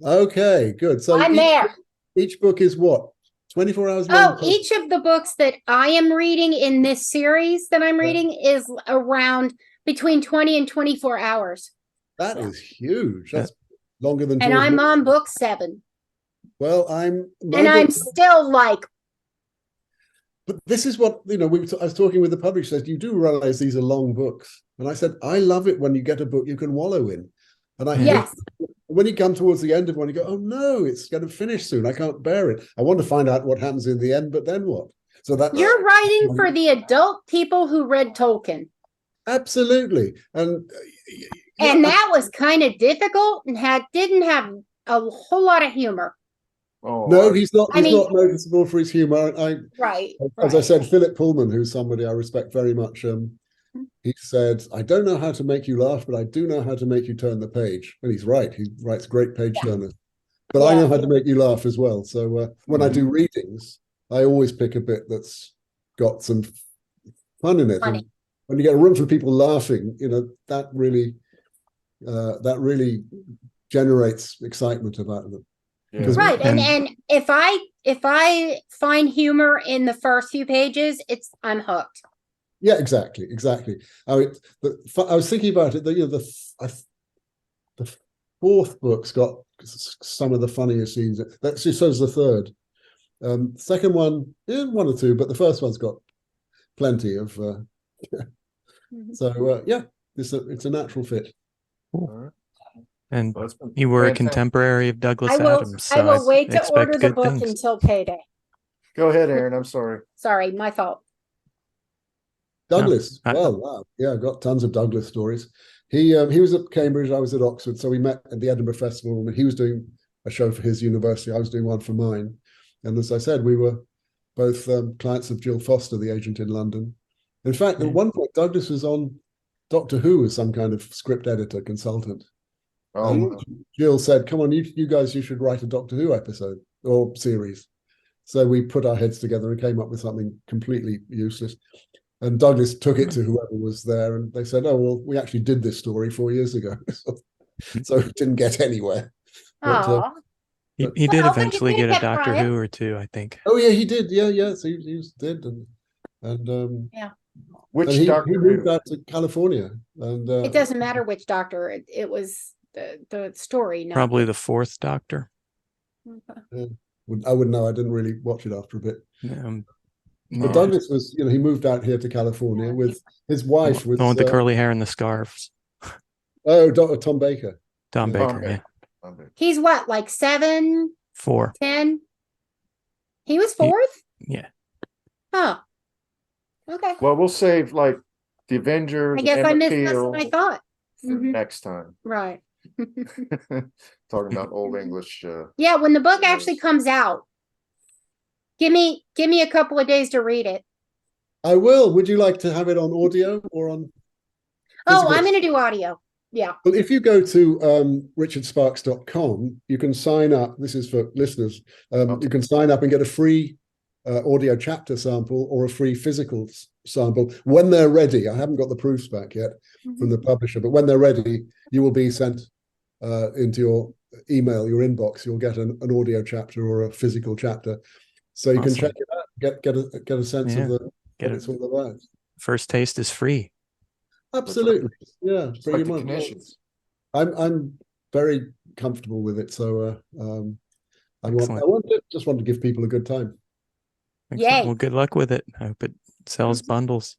Okay, good. So I'm there. Each book is what? 24 hours long? Each of the books that I am reading in this series that I'm reading is around between 20 and 24 hours. That is huge. That's longer than And I'm on book 7. Well, I'm still like. But this is what, I was talking with the publisher, says, you do realize these are long books. And I said, I love it when you get a book you can wallow in. And I hate when you come towards the end of one, you go, oh no, it's going to finish soon. I can't bear it. I want to find out what happens in the end, but then what? So you're writing for the adult people who read Tolkien. Absolutely. And that was kind of difficult and didn't have a whole lot of humor. No, he's not noticeable for his humor. As I said, Philip Pullman, who's somebody I respect very much, he said, I don't know how to make you laugh, but I do know how to make you turn the page. And he's right. He writes great page turners. But I know how to make you laugh as well. So when I do readings, I always pick a bit that's got some fun in it. And when you get a room full of people laughing, that really generates excitement about them. Yeah. Right. And if I find humor in the first few pages, I'm hooked. Yeah, exactly. I was thinking about it. The fourth book's got some of the funniest scenes. That shows the third. Second one, one or two, but the first one's got plenty of. So it's a natural fit. Cool. And you were a contemporary of Douglas Adams. So I will wait to order the book until payday. Go ahead, Aaron. I'm sorry. Sorry, my fault. Douglas. Wow. Yeah, I've got tons of Douglas stories. He was at Cambridge, I was at Oxford, so we met at the Edinburgh Festival. When he was doing a show for his university, I was doing one for mine. And as I said, we were both clients of Jill Foster, the agent in London. In fact, at one point, Douglas was on Doctor Who as some kind of script editor consultant. Oh, Jill said, "Come on, you guys, you should write a Doctor Who episode or series." So we put our heads together and came up with something completely useless. And Douglas took it to whoever was there, and they said, "Oh, well, we actually did this story 4 years ago." So it didn't get anywhere. But, he did Well, eventually but you get a kept Doctor trying. Who or two, I think. oh yeah, he did. Yeah. So he did, and Yeah. which and he Doctor moved Who? out to California, and It doesn't matter which doctor. It was the story. Not Probably the fourth Doctor. I wouldn't know. I didn't really watch it after a bit. No. But Douglas was, he moved out here to California with his wife. The one with the curly hair and the scarves. Oh, Tom Baker. Tom Yeah. Baker, yeah. He's what, like 7, 4. 10? He was 4th? Yeah. Oh. Okay. Well, we'll save like the Avengers. I guess I Emmett missed less Till than I thought. for Mhm. next time. Right. Talking about old English. Yeah, when the book actually comes out, give me a couple of days to read it. I will. Would you like to have it on audio or on? Oh, physical? I'm going to do audio. Yeah. Well, if you go to richardsparks.com, you can sign up. This is for listeners. You can sign up and get a free audio chapter sample or a free physical sample when they're ready. I haven't got the proofs back yet from the publisher, but when they're ready, you will be sent into your email, your inbox. You'll get an audio chapter or a physical chapter, so you can check it out, get a sense of what it's all about. First taste is free. Absolutely, yeah. Like the Canisians. I'm very comfortable with it, so I just want to give people a good time. Excellent. Yay. Well, good luck with it. I hope it sells bundles.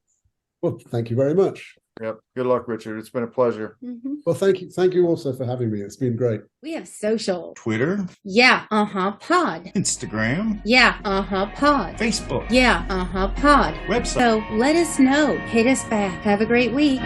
Well, thank you very much. Yep. Good luck, Richard. It's been a pleasure. Well, thank you also for having me. It's been great. We have social. Twitter, Yeah, pod. Instagram, Yeah, pod. Facebook, Yeah, pod. website. So let us know. Hit us back. Have a great week.